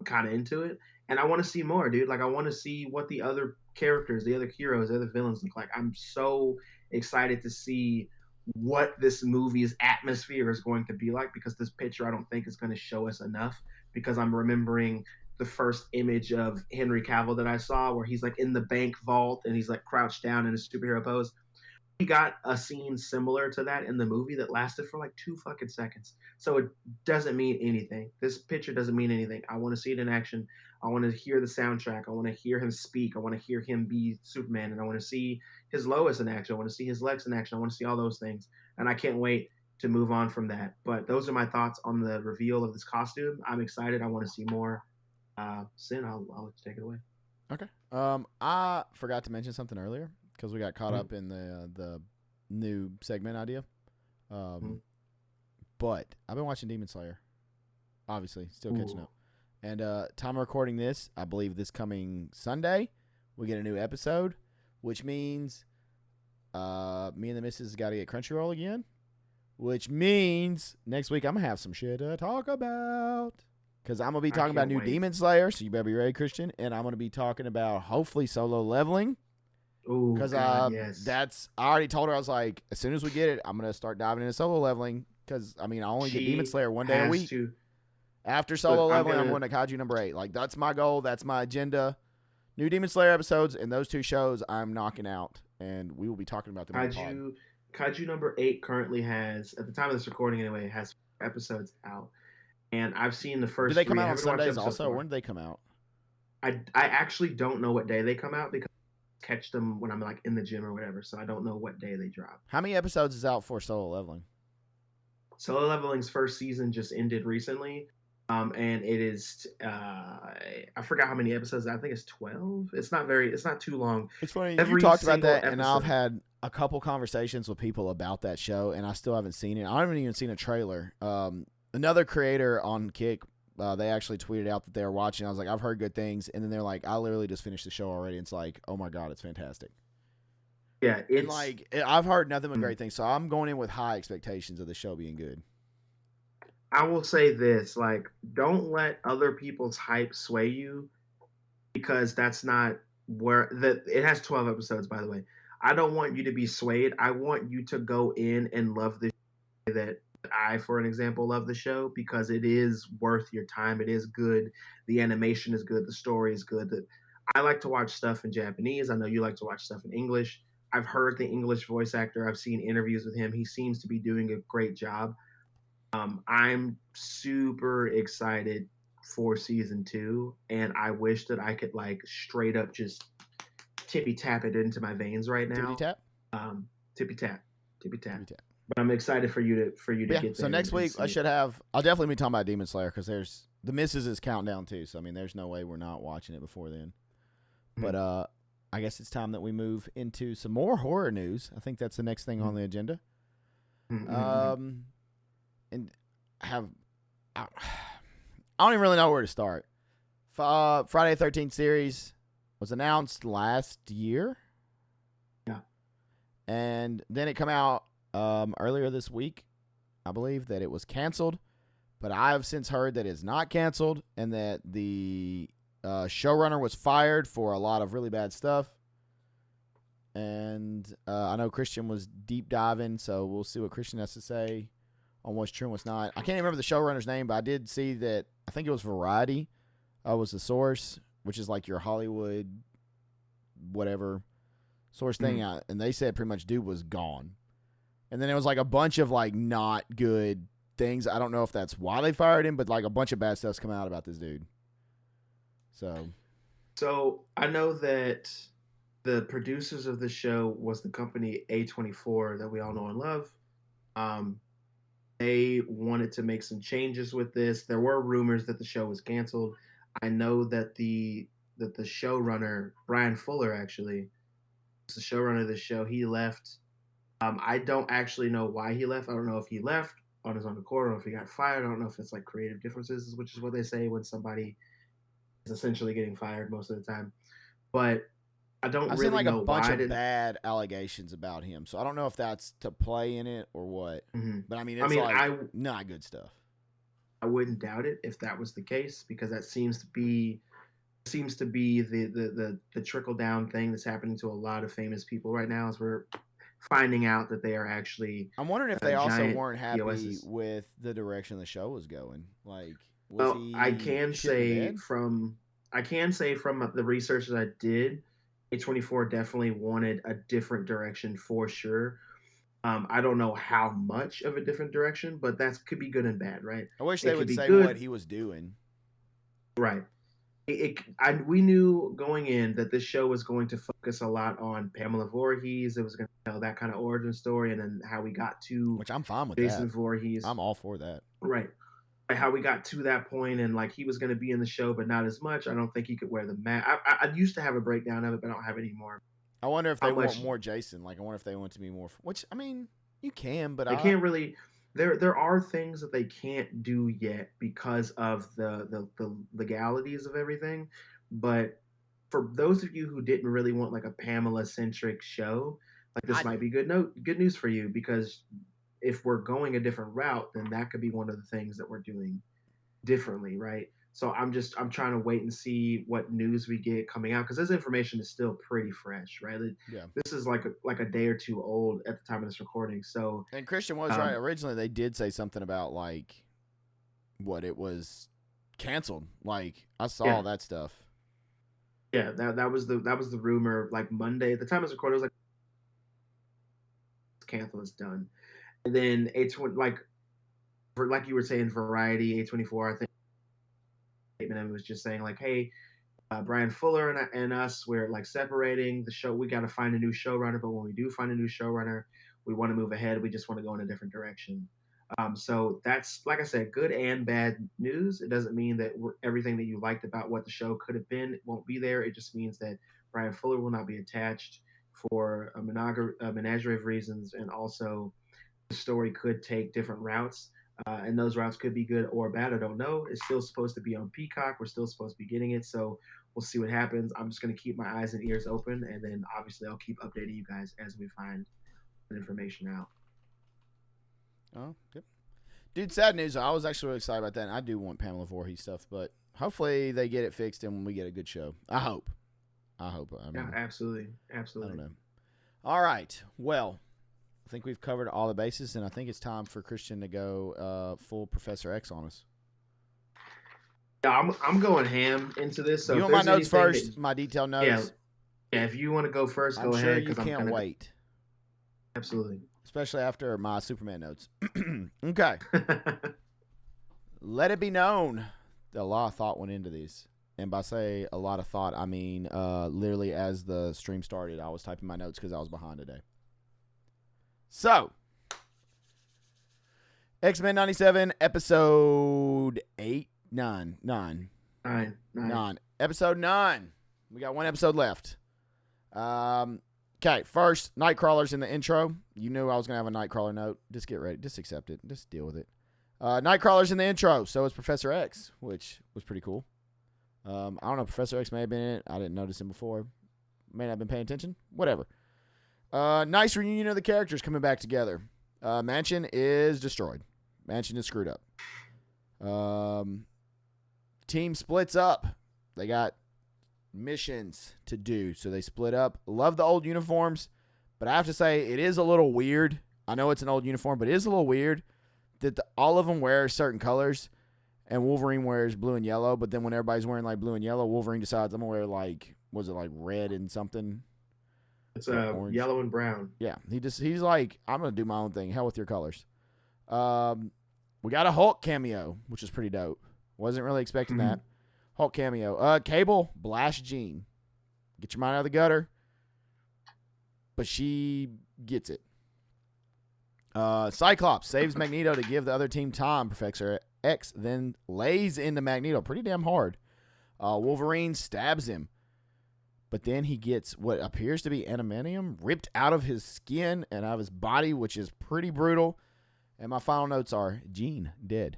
kind of into it, and I want to see more, dude. Like I want to see what the other characters, the other heroes, the other villains look like. I'm so excited to see what this movie's atmosphere is going to be like because this picture I don't think is going to show us enough because I'm remembering the first image of Henry Cavill that I saw where he's like in the bank vault and he's like crouched down in a superhero pose. We got a scene similar to that in the movie that lasted for like 2 fucking seconds. So it doesn't mean anything. This picture doesn't mean anything. I want to see it in action. I want to hear the soundtrack. I want to hear him speak. I want to hear him be Superman. And I want to see his Lois in action. I want to see his Lex in action. I want to see all those things. And I can't wait to move on from that. But those are my thoughts on the reveal of this costume. I'm excited. I want to see more. Sin, I'll let you take it away. Okay. I forgot to mention something earlier because we got caught up in the new segment idea. But I've been watching Demon Slayer. Obviously, still catching up. And time of recording this, I believe this coming Sunday, we get a new episode, which means me and the missus got to get Crunchyroll again, which means next week I'm going to have some shit to talk about. Because I'm going to be talking about new Demon Slayer, so you better be ready, Christian. And I'm going to be talking about, hopefully, solo leveling. Because yes. I already told her, I was like, as soon as we get it, I'm going to start diving into solo leveling. Because, I mean, I only get Demon Slayer one day a week. After solo leveling, I'm going to Kaiju number 8. Like, that's my goal. That's my agenda. New Demon Slayer episodes and those 2 shows I'm knocking out. And we will be talking about them on the pod. Kaiju number 8 currently has, at the time of this recording anyway, has 4 episodes out. And I've seen the first 3. Do they come out on Sundays also? When do they come out? I actually don't know what day they come out because I catch them when I'm like in the gym or whatever. So I don't know what day they drop. How many episodes is out for solo leveling? Solo leveling's first season just ended recently. And it is I forgot how many episodes. I think it's 12. It's not too long. It's funny. You talked about that, and I've had a couple conversations with people about that show, and I still haven't seen it. I haven't even seen a trailer. Another creator on Kick, they actually tweeted out that they were watching. I was like, I've heard good things, and then they're like, I literally just finished the show already. And it's like, oh my god, it's fantastic. Yeah, it's and like I've heard nothing but great things, so I'm going in with high expectations of the show being good. I will say this, like, don't let other people's hype sway you because that's not where it has 12 episodes, by the way. I don't want you to be swayed. I want you to go in and love the show that I, for an example, love the show because it is worth your time. It is good. The animation is good. The story is good. I like to watch stuff in Japanese. I know you like to watch stuff in English. I've heard the English voice actor. I've seen interviews with him. He seems to be doing a great job. I'm super excited for season 2, and I wish that I could like straight up just tippy tap it into my veins right Tippity now. tap. Um, tippy tap, tippy Tippity tap. tap. But I'm excited for you to Yeah. get So there next and week I see it. should have. I'll definitely be talking about Demon Slayer because there's the misses is countdown too. So I mean, there's no way we're not watching it before then. But Mhm. I guess it's time that we move into some more horror news. I think that's the next thing on the agenda. Mhm. And have I don't even really know where to start. Friday 13th series was announced last year, Yeah. and then it come out earlier this week. I believe that it was canceled, but I've since heard that it's not canceled and that the showrunner was fired for a lot of really bad stuff. And I know Christian was deep diving, so we'll see what Christian has to say on what's true and what's not. I can't remember the showrunner's name, but I did see that I think it was Variety was the source, which is like your Hollywood whatever source thing, Mhm. and they said pretty much dude was gone. And then it was like a bunch of like not good things. I don't know if that's why they fired him, but like a bunch of bad stuff's come out about this dude. So So I know that the producers of the show was the company A24 that we all know and love. Um, they wanted to make some changes with this. There were rumors that the show was canceled. I know that the showrunner Brian Fuller actually was the showrunner of the show. He left. I don't actually know why he left. I don't know if he left on his own accord or if he got fired. I don't know if it's like creative differences, which is what they say when somebody is essentially getting fired most of the time. But I don't I've seen really like a know bunch why. I of didn't. bad allegations about him. So I don't know if that's to play in it or what. Mhm. But I mean, I it's mean, like not good stuff. I wouldn't doubt it if that was the case because that seems to be the trickle down thing that's happening to a lot of famous people right now as we're finding out that they are actually I'm wondering if they also giant weren't happy POSs. with the direction the show was going. Like, was Well, he shitting the bed? I can say from the research that I did, A24 definitely wanted a different direction for sure. I don't know how much of a different direction, but that could be good and bad, right? I wish It they could would be say what good, he was doing. right? We knew going in that this show was going to focus a lot on Pamela Voorhees. It was going to tell that kind of origin story, and then how we got to Which I'm fine with that. Jason Voorhees, I'm all for that. right? How we got to that point, and like he was going to be in the show, but not as much. I don't think he could wear the mask. I used to have a breakdown of it, but I don't have it anymore. I wonder if How they want much more Jason. Like, I wonder if they want to be more. Which I mean, you can, but they can't really. There are things that they can't do yet because of the legalities of everything, but for those of you who didn't really want like a Pamela centric show, like I this might do. be good news for you because if we're going a different route, then that could be one of the things that we're doing differently, right? So I'm trying to wait and see what news we get coming out because this information is still pretty fresh, right? Yeah. This is like a day or two old at the time of this recording. So And Christian was right. um, Originally, they did say something about like what it was canceled. Like I saw yeah, that stuff. yeah, that was the rumor. Like Monday, at the time of this recording, it was like cancel is done, and then it's like like you were saying, Variety A24. I think statement was just saying like, hey, Brian Fuller and us, we're like separating the show. We got to find a new showrunner, but when we do find a new showrunner, we want to move ahead. We just want to go in a different direction. So that's like I said, good and bad news. It doesn't mean that everything that you liked about what the show could have been won't be there. It just means that Brian Fuller will not be attached for a menagerie of reasons, and also the story could take different routes. And those routes could be good or bad. I don't know. It's still supposed to be on Peacock. We're still supposed to be getting it. So we'll see what happens. I'm just going to keep my eyes and ears open. And then obviously I'll keep updating you guys as we find information out. Oh, yep. Dude, sad news. I was actually really excited about that. And I do want Pamela Voorhees stuff, but hopefully they get it fixed and we get a good show. I hope. I hope. I Yeah, mean, absolutely. I don't Absolutely. know. All right. Well, I think we've covered all the bases, and I think it's time for Christian to go full Professor X on us. Yeah, I'm going ham into this. So You if want my there's notes anything that, first? My detailed yeah, notes? yeah, if you want to go first, I'm go sure ahead you because I'm can't kind of wait. absolutely. especially after my Superman notes. Okay. Let it be known that a lot of thought went into these. And by say a lot of thought, I mean literally as the stream started, I was typing my notes because I was behind today. So, X-Men 97, episode 8, 9. Episode 9. We got one episode left. Okay, first, Nightcrawler's in the intro. You knew I was going to have a Nightcrawler note. Just get ready. Just accept it. Just deal with it. Nightcrawler's in the intro. So is Professor X, which was pretty cool. I don't know. Professor X may have been in it. I didn't notice him before. May not have been paying attention. Whatever. Nice reunion of the characters coming back together. Mansion is destroyed. Mansion is screwed up. Team splits up. They got missions to do, so they split up. Love the old uniforms, but I have to say it is a little weird. I know it's an old uniform, but it is a little weird that all of them wear certain colors, and Wolverine wears blue and yellow. But then when everybody's wearing like blue and yellow, Wolverine decides I'm gonna wear like, was it like red and something? It's yellow and brown. Yeah, he's like, I'm gonna do my own thing. Hell with your colors. We got a Hulk cameo, which is pretty dope. Wasn't really expecting that. Hulk cameo. Cable, blast Jean. Get your mind out of the gutter. But she gets it. Cyclops saves Magneto to give the other team time. Professor X then lays into Magneto pretty damn hard. Wolverine stabs him. But then he gets what appears to be adamantium ripped out of his skin and out of his body, which is pretty brutal. And my final notes are Jean dead, ?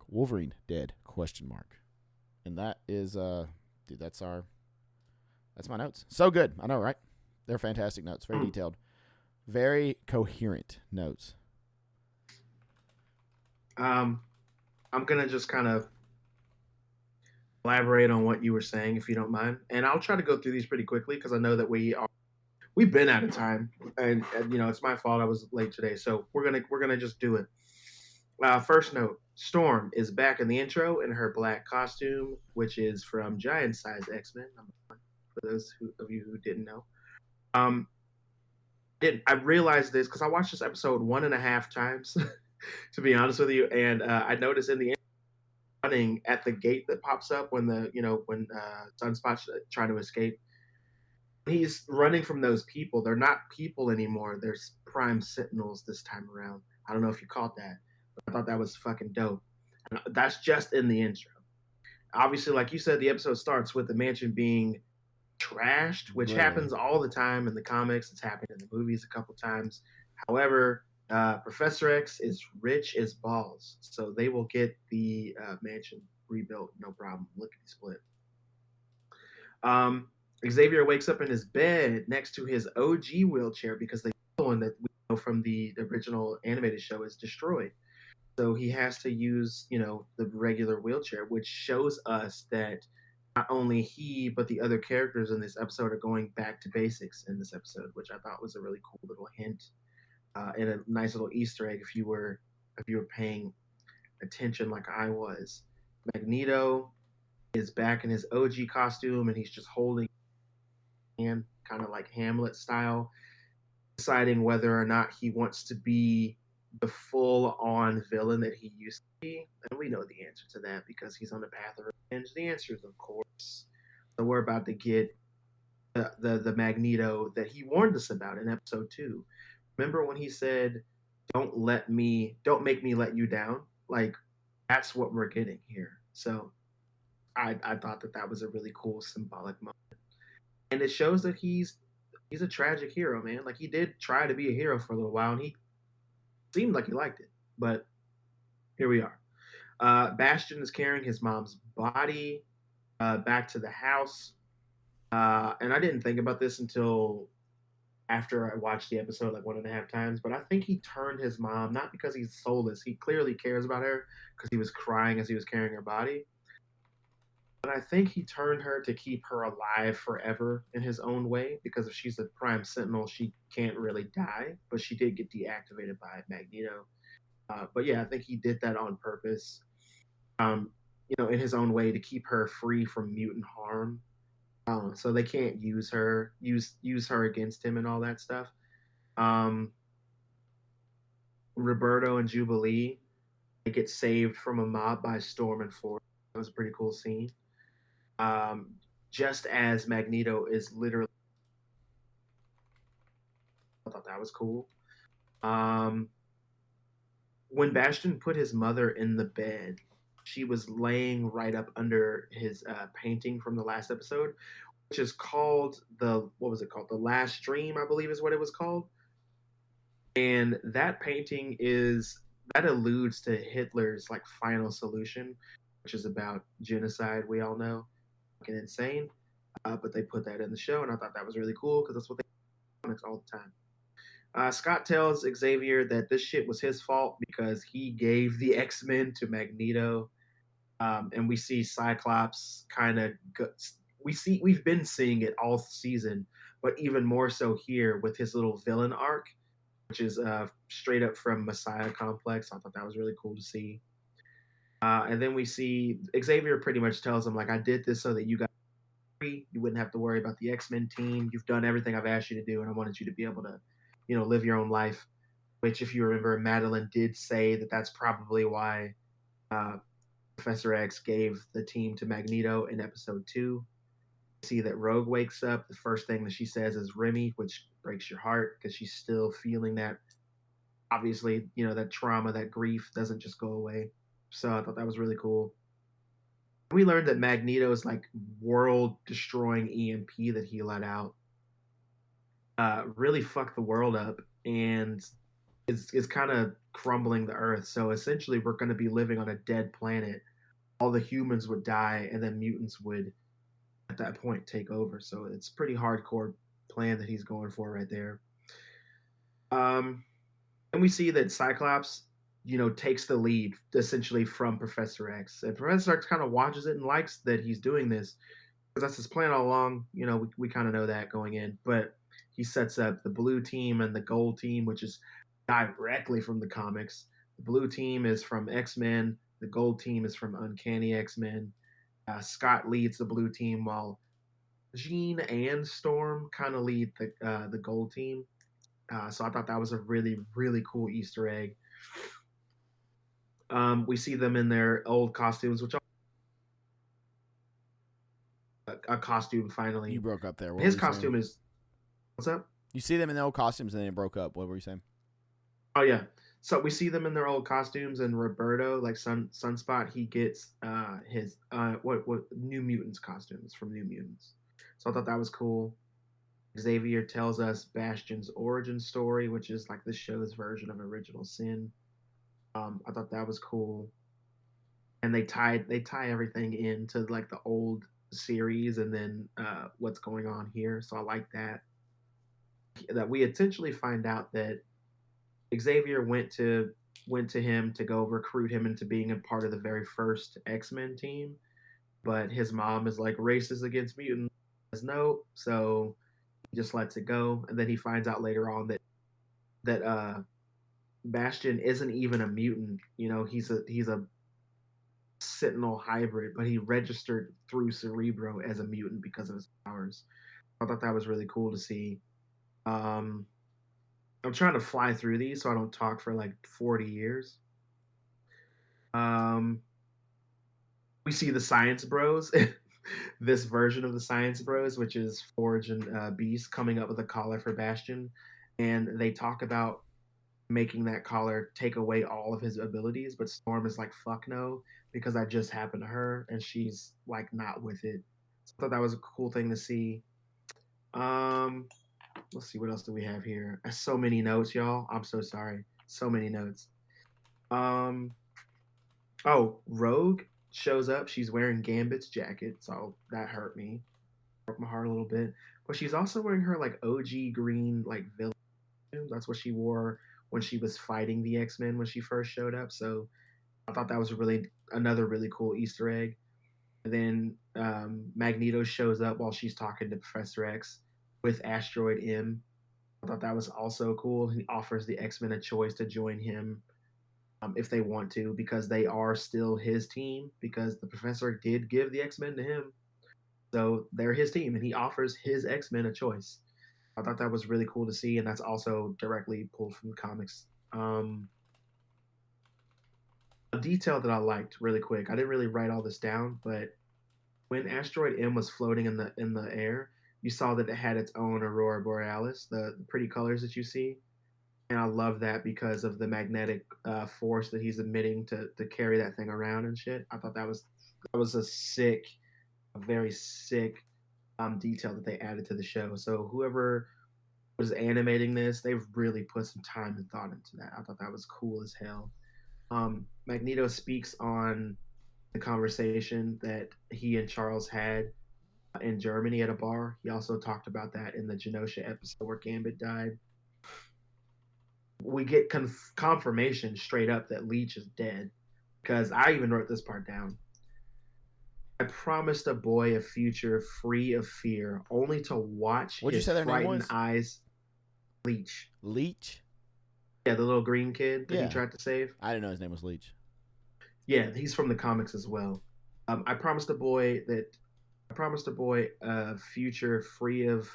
Wolverine dead, ? And that is dude, that's my notes. So good. I know, right? They're fantastic notes, very detailed. Very coherent notes. I'm gonna just kind of elaborate on what you were saying, if you don't mind, and I'll try to go through these pretty quickly because I know that we've been out of time, and you know it's my fault I was late today, so we're gonna just do it. First note: Storm is back in the intro in her black costume, which is from Giant Size X-Men. For those of you who didn't know, I realized this because I watched this episode 1.5 times, to be honest with you, and I noticed in the running at the gate that pops up when Sunspot's trying to escape. He's running from those people. They're not people anymore. They're Prime Sentinels this time around. I don't know if you caught that, but I thought that was fucking dope. And that's just in the intro. Obviously, like you said, the episode starts with the mansion being trashed, which happens all the time in the comics. It's happened in the movies a couple times. However, Professor X is rich as balls, so they will get the mansion rebuilt, no problem. Lickety split. Xavier wakes up in his bed next to his OG wheelchair because the one that we know from the original animated show is destroyed. So he has to use, the regular wheelchair, which shows us that not only he but the other characters in this episode are going back to basics in this episode, which I thought was a really cool little hint and a nice little Easter egg if you were paying attention like I was. Magneto is back in his OG costume and he's just holding hand, kind of like Hamlet style, deciding whether or not he wants to be the full-on villain that he used to be. And we know the answer to that because he's on the path of revenge. The answer is, of course. So we're about to get the Magneto that he warned us about in episode 2. Remember when he said, "Don't make me let you down"? Like, that's what we're getting here. So I thought that was a really cool symbolic moment, and it shows that he's a tragic hero, man. Like, he did try to be a hero for a little while, and he seemed like he liked it. But here we are. Bastion is carrying his mom's body back to the house, and I didn't think about this until after I watched the episode like 1.5 times, but I think he turned his mom, not because he's soulless. He clearly cares about her because he was crying as he was carrying her body. But I think he turned her to keep her alive forever in his own way, because if she's a Prime Sentinel, she can't really die, but she did get deactivated by Magneto. But yeah, I think he did that on purpose, in his own way to keep her free from mutant harm. So they can't use her against him and all that stuff. Roberto and Jubilee, they get saved from a mob by Storm and Florida. That was a pretty cool scene. Um, just as Magneto is literally, I thought that was cool. Um, when Bastion put his mother in the bed, she was laying right up under his painting from the last episode, which is called the what was it called? The Last Dream, I believe, is what it was called. And that painting is that alludes to Hitler's like final solution, which is about genocide. We all know, fucking insane. But they put that in the show, and I thought that was really cool because that's what they do in comics all the time. Scott tells Xavier that this shit was his fault because he gave the X-Men to Magneto, and we see Cyclops kind of. We've been seeing it all season, but even more so here with his little villain arc, which is straight up from Messiah Complex. I thought that was really cool to see. And then we see Xavier pretty much tells him like, "I did this so that you got free. You wouldn't have to worry about the X-Men team. You've done everything I've asked you to do, and I wanted you to be able to, live your own life." Which, if you remember, Madeline did say that that's probably why uh, Professor X gave the team to Magneto in episode 2. See that Rogue wakes up. The first thing that she says is Remy, which breaks your heart because she's still feeling that. Obviously, that trauma, that grief doesn't just go away. So I thought that was really cool. We learned that Magneto's like world destroying EMP that he let out really fucked the world up and is kind of crumbling the earth. So essentially, we're going to be living on a dead planet. All the humans would die, and then mutants would, at that point, take over. So it's pretty hardcore plan that he's going for right there. Um, and we see that Cyclops, takes the lead essentially from Professor X, and Professor X kind of watches it and likes that he's doing this because that's his plan all along. We kind of know that going in, but he sets up the blue team and the gold team, which is directly from the comics. The blue team is from X-Men. The gold team is from Uncanny X-Men. Scott leads the blue team while Jean and Storm kind of lead the gold team. So I thought that was a really, really cool Easter egg. We see them in their old costumes, which are a costume You finally. broke up there. What were His you saying? costume is what's up? You see them in the old costumes and then it broke up. What were you saying? Oh yeah. So we see them in their old costumes, and Roberto, like Sunspot, he gets his what New Mutants costumes from New Mutants. So I thought that was cool. Xavier tells us Bastion's origin story, which is like the show's version of Original Sin. I thought that was cool, and they tie everything into like the old series and then what's going on here. So I like that we essentially find out that Xavier went to him to go recruit him into being a part of the very first X-Men team, but his mom is like racist against mutants. Says no, so he just lets it go, and then he finds out later on that Bastion isn't even a mutant. He's a Sentinel hybrid, but he registered through Cerebro as a mutant because of his powers. I thought that was really cool to see. Um, I'm trying to fly through these so I don't talk for like 40 years. Um, we see the Science Bros, this version of the Science Bros, which is Forge and Beast, coming up with a collar for Bastion, and they talk about making that collar take away all of his abilities. But Storm is like, "Fuck no," because that just happened to her, and she's like not with it. So I thought that was a cool thing to see. Um, let's see what else do we have here. So many notes, y'all. I'm so sorry. So many notes. Um, Oh, Rogue shows up. She's wearing Gambit's jacket, so that hurt me. Broke my heart a little bit. But she's also wearing her like OG green like villain. That's what she wore when she was fighting the X-Men when she first showed up. So I thought that was another really cool Easter egg. And then Magneto shows up while she's talking to Professor X with Asteroid M. I thought that was also cool. He offers the X-Men a choice to join him if they want to, because they are still his team. Because the professor did give the X-Men to him, so they're his team, and he offers his X-Men a choice. I thought that was really cool to see, and that's also directly pulled from the comics. A detail that I liked really quick. I didn't really write all this down, but when Asteroid M was floating in the air, you saw that it had its own aurora borealis, the pretty colors that you see. And I love that because of the magnetic force that he's emitting to carry that thing around and shit. I thought that was a very sick detail that they added to the show. So whoever was animating this, they've really put some time and thought into that. I thought that was cool as hell. Magneto speaks on the conversation that he and Charles had in Germany at a bar. He also talked about that in the Genosha episode where Gambit died. We get confirmation straight up that Leech is dead because I even wrote this part down. I promised a boy a future free of fear, only to watch What'd you his say their name frightened was? eyes. Leech. Leech? Yeah, the little green kid that he Yeah. tried to save. I didn't know his name was Leech. Yeah, he's from the comics as well. I promised a boy a future free of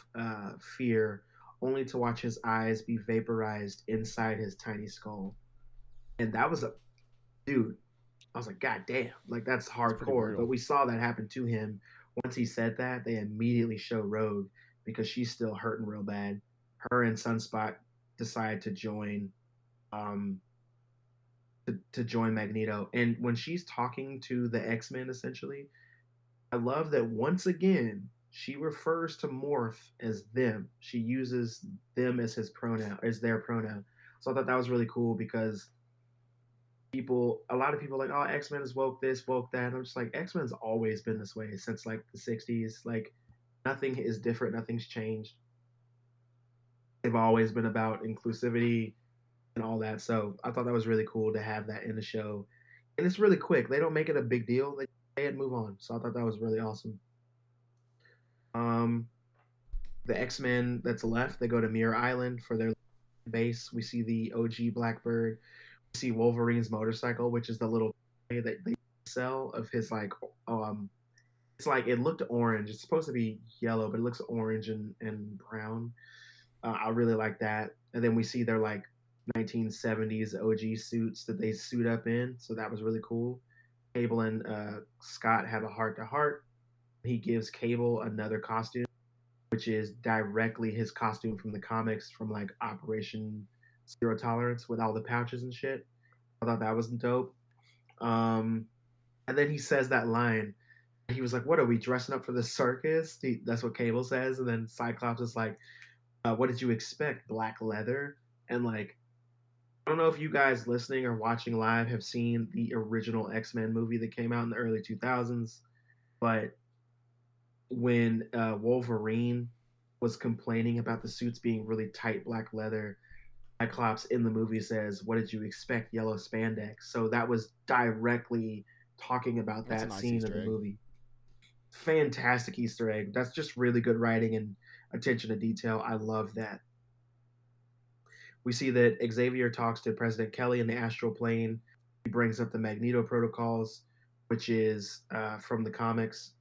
fear, only to watch his eyes be vaporized inside his tiny skull. And that was a dude. I was like, God damn, like that's It's pretty hardcore. brutal. But we saw that happen to him. Once he said that, they immediately show Rogue because she's still hurting real bad. Her and Sunspot decide to join um to join Magneto. And when she's talking to the X-Men essentially, I love that once again she refers to Morph as them. She uses them as his pronoun, as their pronoun. So I thought that was really cool because a lot of people are like, oh, X-Men is woke this, woke that. And I'm just like, X-Men's always been this way since like the 60s. Like nothing is different, nothing's changed. They've always been about inclusivity and all that. So I thought that was really cool to have that in the show. And it's really quick. They don't make it a big deal. They say it, move on. So I thought that was really awesome. Um, the X-Men that's left, they go to Mirror Island for their base. We see the OG Blackbird. We see Wolverine's motorcycle, which is the little that they sell of his um it's like it looked orange. It's supposed to be yellow, but it looks orange and brown. I really like that. And then we see their like 1970s OG suits that they suit up in. So that was really cool. Cable and Scott have a heart to heart. He gives Cable another costume, which is directly his costume from the comics from like Operation Zero Tolerance with all the pouches and shit. I thought that was dope. Um, and then he says that line. He was like, "What are we dressing up for the circus?" That's what Cable says. And then Cyclops is like, "What did you expect? Black leather?" And like, I don't know if you guys listening or watching live have seen the original X-Men movie that came out in the early 2000s, but when Wolverine was complaining about the suits being really tight black leather, Cyclops in the movie says, "What did you expect? Yellow spandex." So that was directly talking about That's a that nice scene of Easter the egg. movie. Fantastic Easter egg. That's just really good writing and attention to detail. I love that. We see that Xavier talks to President Kelly in the astral plane. He brings up the Magneto protocols, which is from the comics.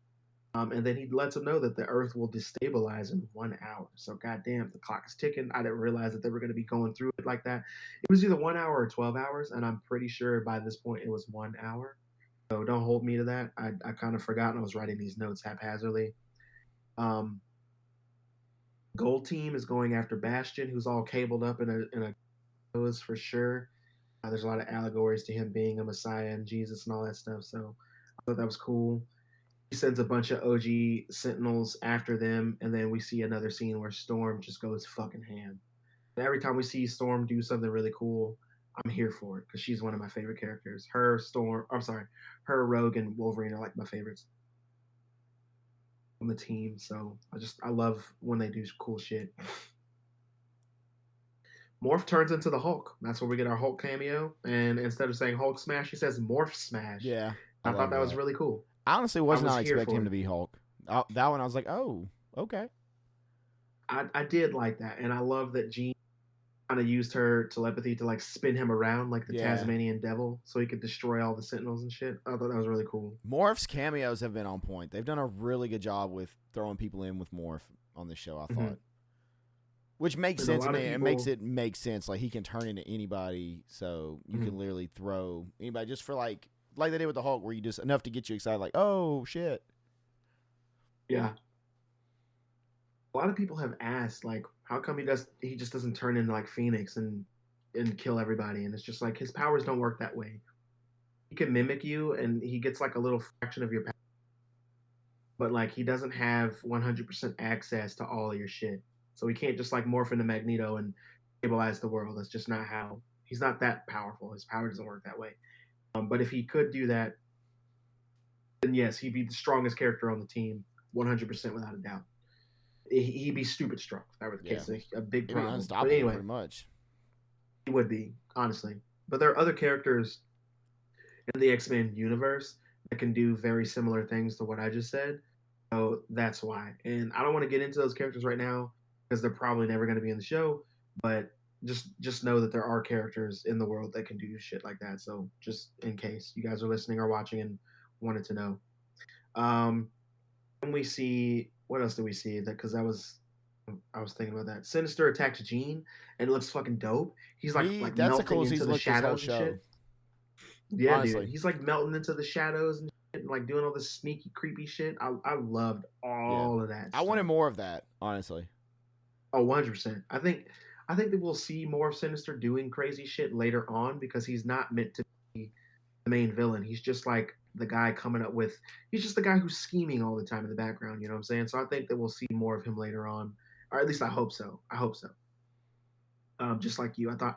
And then he lets him know that the Earth will destabilize in 1 hour. So, goddamn, the clock is ticking. I didn't realize that they were going to be going through it like that. It was either 1 hour or 12 hours, and I'm pretty sure by this point it was 1 hour. So don't hold me to that. I kind of forgot, and I was writing these notes haphazardly. Um, Gold Team is going after Bastion, who's all cabled up in a nose for sure. There's a lot of allegories to him being a Messiah and Jesus and all that stuff. So I thought that was cool. He sends a bunch of OG Sentinels after them, and then we see another scene where Storm just goes fucking ham. And every time we see Storm do something really cool, I'm here for it because she's one of my favorite characters. Her, Rogue, and Wolverine are like my favorites on the team. So I love when they do cool shit. Morph turns into the Hulk. That's where we get our Hulk cameo. And instead of saying Hulk smash, he says Morph smash. Yeah, I I thought love that was that. really cool. I honestly I was was not here expecting for him to it. be Hulk. That one, I was like, oh, okay. I did like that. And I love that Jean kind of used her telepathy to like spin him around like the Yeah. Tasmanian devil so he could destroy all the Sentinels and shit. I thought that was really cool. Morph's cameos have been on point. They've done a really good job with throwing people in with Morph on this show, I thought. Which makes And a sense. I lot of mean, it makes people, it make sense. Like he can turn into anybody, so you can mhm, literally throw anybody just for like they did with the Hulk, where you just enough to get you excited. Like, oh shit, yeah, a lot of people have asked like, how come he just doesn't turn into like Phoenix and kill everybody? And it's just like his powers don't work that way. He can mimic you, and he gets like a little fraction of your power, but like he doesn't have 100% access to all of your shit. So he can't just like morph into Magneto and stabilize the world. That's just not how. He's not that powerful. His power doesn't work that way. But if he could do that, then yes, he'd be the strongest character on the team, 100% without a doubt. He'd be stupid strong if that were the yeah, case. A big it'd be problem. But unstoppable anyway, pretty much. he would be, honestly. But there are other characters in the X-Men universe that can do very similar things to what I just said. So that's why. And I don't want to get into those characters right now because they're probably never going to be in the show. But just know that there are characters in the world that can do shit like that. So just in case you guys are listening or watching and wanted to know. Um, and we see what else do we see? That because I was thinking about that. Sinister attacks Jean and it looks fucking dope. He's like That's the melting coolest into he's the looked this whole shadows and show. shit. Yeah, dude. Honestly, He's like melting into the shadows and shit, and like doing all this sneaky, creepy shit. I loved yeah, all of that I wanted stuff. more of that. Honestly, Oh, 100%. I think that we'll see more of Sinister doing crazy shit later on because he's not meant to be the main villain. He's just like the guy coming up with. He's just the guy who's scheming all the time in the background. You know what I'm saying? So I think that we'll see more of him later on, or at least I hope so. I hope so. Just like you, I thought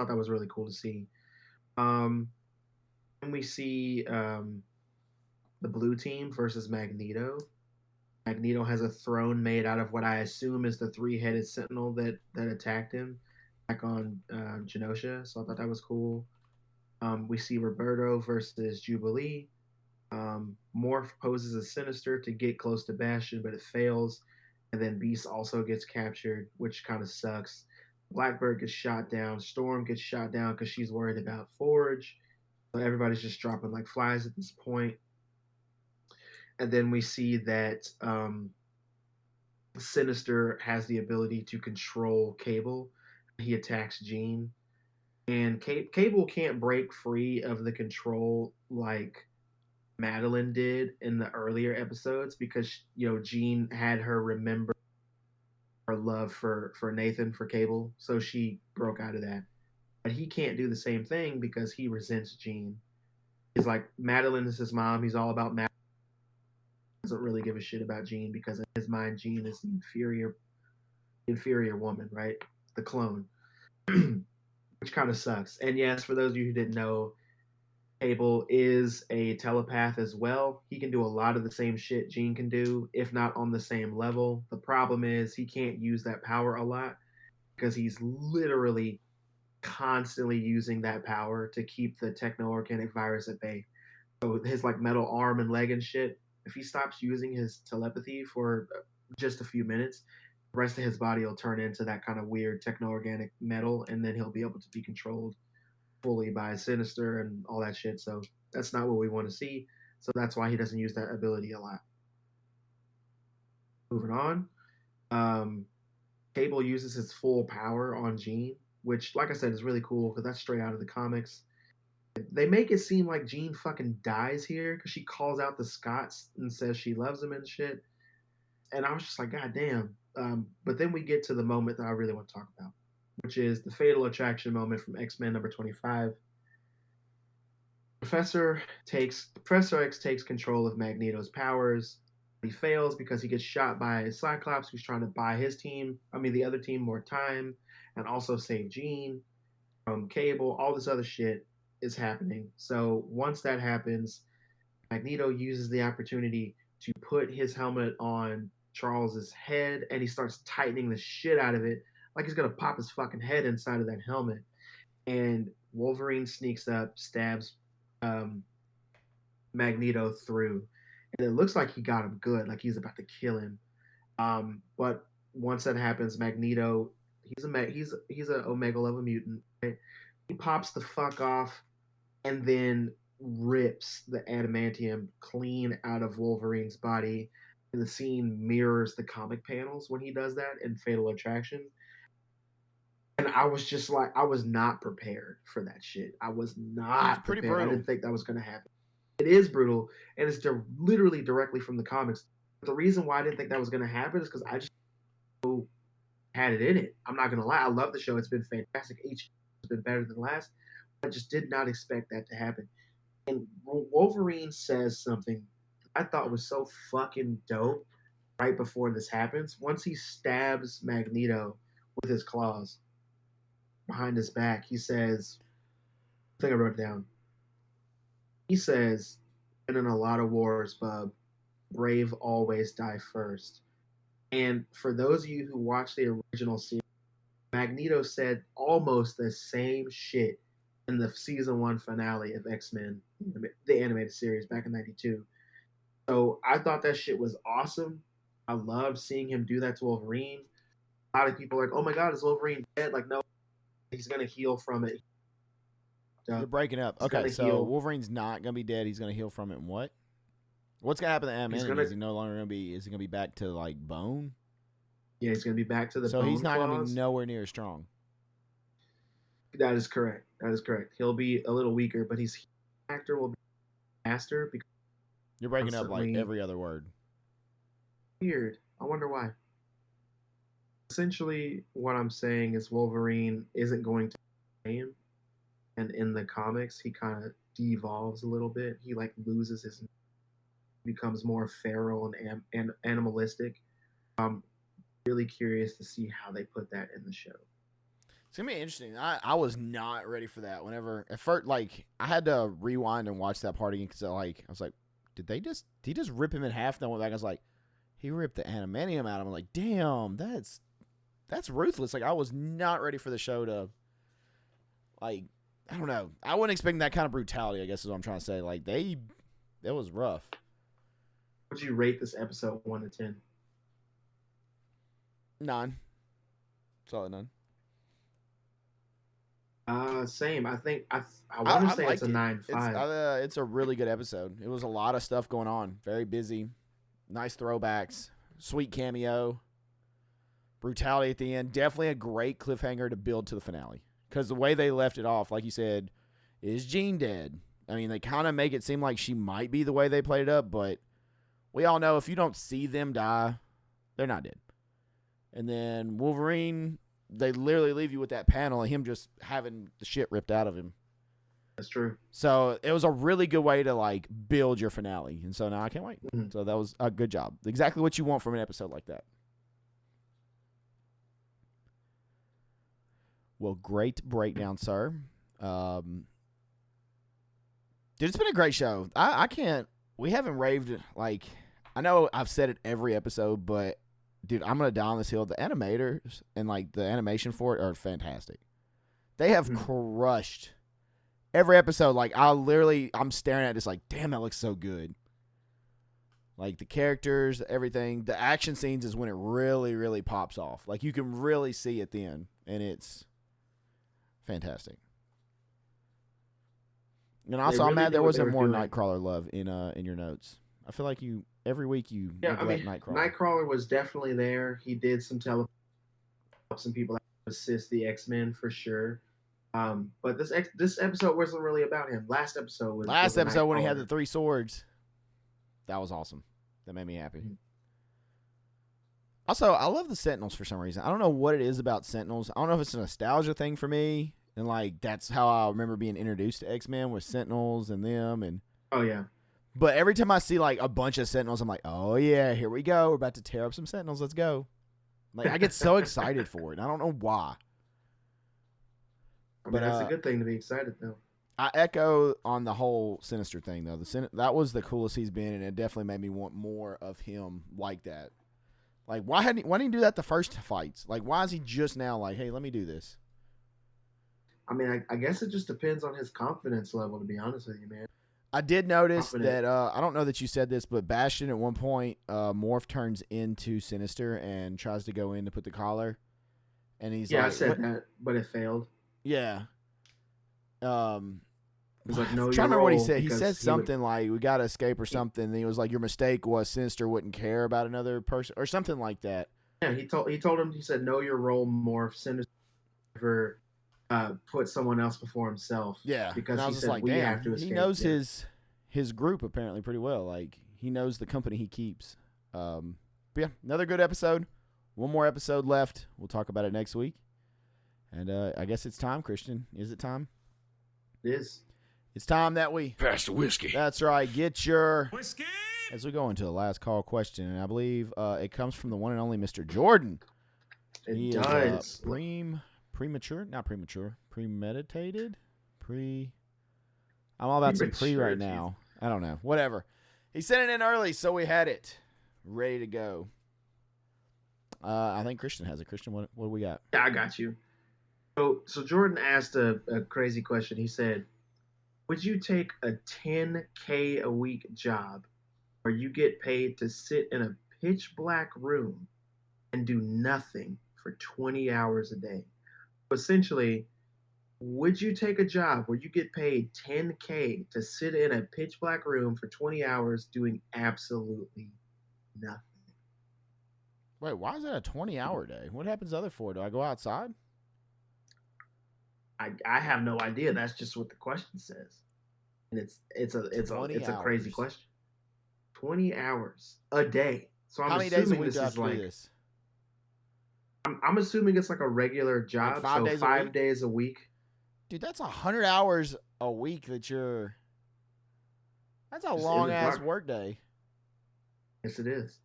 that was really cool to see. Um, and we see the blue team versus Magneto. Magneto has a throne made out of what I assume is the three-headed sentinel that attacked him back on Genosha. So I thought that was cool. We see Roberto versus Jubilee. Morph poses a Sinister to get close to Bastion, but it fails. And then Beast also gets captured, which kind of sucks. Blackbird gets shot down. Storm gets shot down because she's worried about Forge. So everybody's just dropping like flies at this point. And then we see that Sinister has the ability to control Cable. He attacks Jean, and Cable can't break free of the control like Madeline did in the earlier episodes because Jean had her remember her love for Nathan for Cable, so she broke out of that. But he can't do the same thing because he resents Jean. He's like Madeline is his mom. He's all about Madeline. Doesn't really give a shit about Jean because in his mind, Jean is the inferior woman, right? The clone, which kind of sucks. And yes, for those of you who didn't know, Cable is a telepath as well. He can do a lot of the same shit Jean can do, if not on the same level. The problem is he can't use that power a lot because he's literally constantly using that power to keep the techno-organic virus at bay. So his like metal arm and leg and shit, if he stops using his telepathy for just a few minutes, the rest of his body will turn into that kind of weird techno-organic metal, and then he'll be able to be controlled fully by Sinister and all that shit. So that's not what we want to see. So that's why he doesn't use that ability a lot. Moving on, um, Cable uses his full power on Jean, which, like I said, is really cool because that's straight out of the comics. They make it seem like Jean fucking dies here because she calls out the Scots and says she loves him and shit. And I was just like, God damn. But then we get to the moment that I really want to talk about, which is the fatal attraction moment from X-Men number 25. Professor X takes control of Magneto's powers. He fails because he gets shot by Cyclops, who's trying to buy the other team, more time, and also save Jean from Cable. All this other shit is happening. So once that happens, Magneto uses the opportunity to put his helmet on Charles's head, and he starts tightening the shit out of it, like he's gonna pop his fucking head inside of that helmet. And Wolverine sneaks up, stabs um, Magneto through, and it looks like he got him good, like he's about to kill him. But once that happens, Magneto, he's an Omega level mutant. Right? He pops the fuck off, and then rips the adamantium clean out of Wolverine's body, and the scene mirrors the comic panels when he does that in Fatal Attraction. And I was just like, I was not prepared for that shit. I was It's not pretty prepared. I brutal. didn't think that was going to happen. It is brutal, and it's literally directly from the comics. But the reason why I didn't think that was going to happen is because I just had it in it. I'm not going to lie. I love the show. It's been fantastic. Each has been better than the last. I just did not expect that to happen. And Wolverine says something I thought was so fucking dope right before this happens. Once he stabs Magneto with his claws behind his back, he says, I think I wrote it down. He says, been in a lot of wars, bub. Brave always die first. And for those of you who watched the original series, Magneto said almost the same shit in the season 1 finale of X-Men, the animated series back in '92. So I thought that shit was awesome. I loved seeing him do that to Wolverine. A lot of people are like, oh my God, is Wolverine dead? Like, no, he's going to heal from it. You're breaking up. He's Okay, so heal. Wolverine's not going to be dead. He's going to heal from it. And what? What's going to happen to Ant-Man? Is he no longer going to be, is he going to be back to, like, bone? Yeah, he's going to be back to the so bone he's not going to be nowhere near as strong. That is correct. That is correct. He'll be a little weaker, but his actor will be faster. Because you're breaking up like every other word. Weird. I wonder why. Essentially, what I'm saying is Wolverine isn't going to play him. And in the comics, he kind of devolves a little bit. He like loses his, becomes more feral and animalistic. I'm really curious to see how they put that in the show. It's gonna be interesting. I was not ready for that. Whenever at first, like I had to rewind and watch that part again because I was like, did he just rip him in half? Then I went back. I was like, he ripped the adamantium out of him. I'm like, damn, that's ruthless. Like I was not ready for the show to, like, I don't know. I wasn't expecting that kind of brutality. I guess is what I'm trying to say. Like that was rough. Would you rate this episode 1 to 10? 9. Solid 9. Same. I think I want to say it's a 9.5. It's a really good episode. It was a lot of stuff going on. Very busy. Nice throwbacks. Sweet cameo. Brutality at the end. Definitely a great cliffhanger to build to the finale. Because the way they left it off, like you said, is Jean dead? I mean, they kind of make it seem like she might be the way they played it up, but we all know if you don't see them die, they're not dead. And then Wolverine, they literally leave you with that panel of him just having the shit ripped out of him. That's true. So it was a really good way to like build your finale. And so now I can't wait. Mm-hmm. So that was a good job. Exactly what you want from an episode like that. Well, great breakdown, sir. Dude, it's been a great show. I can't, we haven't raved, like, I know I've said it every episode, but dude, I'm going to die on this hill. The animators and like the animation for it are fantastic. They have crushed every episode. Like I'm staring at this like, damn, that looks so good. Like the characters, everything, the action scenes is when it really, really pops off. Like you can really see it then, and it's fantastic. And also, I'm mad there wasn't more Nightcrawler love in your notes. I feel like every week you neglect Nightcrawler. Nightcrawler was definitely there. He did some help some people assist the X-Men for sure. But this episode wasn't really about him. Last episode when he had the 3 swords. That was awesome. That made me happy. Mm-hmm. Also, I love the Sentinels for some reason. I don't know what it is about Sentinels. I don't know if it's a nostalgia thing for me. And, like, that's how I remember being introduced to X-Men with Sentinels and them. And oh, yeah. But every time I see, like, a bunch of Sentinels, I'm like, oh, yeah, here we go. We're about to tear up some Sentinels. Let's go. Like, I get so excited for it. I don't know why. I mean, that's a good thing to be excited, though. I echo on the whole Sinister thing, though. That was the coolest he's been, and it definitely made me want more of him like that. Like, why didn't he do that the first fights? Like, why is he just now like, hey, let me do this? I mean, I guess it just depends on his confidence level, to be honest with you, man. I did notice that, I don't know that you said this, but Bastion at one point, Morph turns into Sinister and tries to go in to put the collar. And he's I said that, but it failed. Yeah. He's like, know I'm your trying to remember what he role, said. He because said would- something like, we got to escape or something. And he was like, your mistake was Sinister wouldn't care about another person or something like that. Yeah, he told him, he said, know your role more. Sinister never put someone else before himself. Yeah. Because and I he was just said, like, we damn, have to escape. he knows Yeah. his group apparently pretty well. Like, he knows the company he keeps. But yeah, another good episode. One more episode left. We'll talk about it next week. And I guess it's time, Christian. Is it time? It is. It's time that we pass the whiskey. That's right. Get your Whiskey. as we go into the last call question, and I believe it comes from the one and only Mr. Jordan. It does. Premeditated. I'm all about some pre right now. I don't know. Whatever. He sent it in early, so we had it ready to go. I think Christian has it. Christian, what do we got? Yeah, I got you. So Jordan asked a crazy question. He said, would you take a $10K a week job where you get paid to sit in a pitch black room and do nothing for 20 hours a day? Essentially, would you take a job where you get paid $10K to sit in a pitch black room for 20 hours doing absolutely nothing? Wait, why is that a 20-hour day? What happens the other 4? Do I go outside? I have no idea. That's just what the question says, and it's a crazy question. 20 hours a day. So I'm How many days a assuming week this do I have is to do like this? I'm assuming it's like a regular job. Like 5 so days a 5 week? days a week. Dude, that's 100 hours a week that you're. That's a Just long in the ass dark. work day. Yes, it is.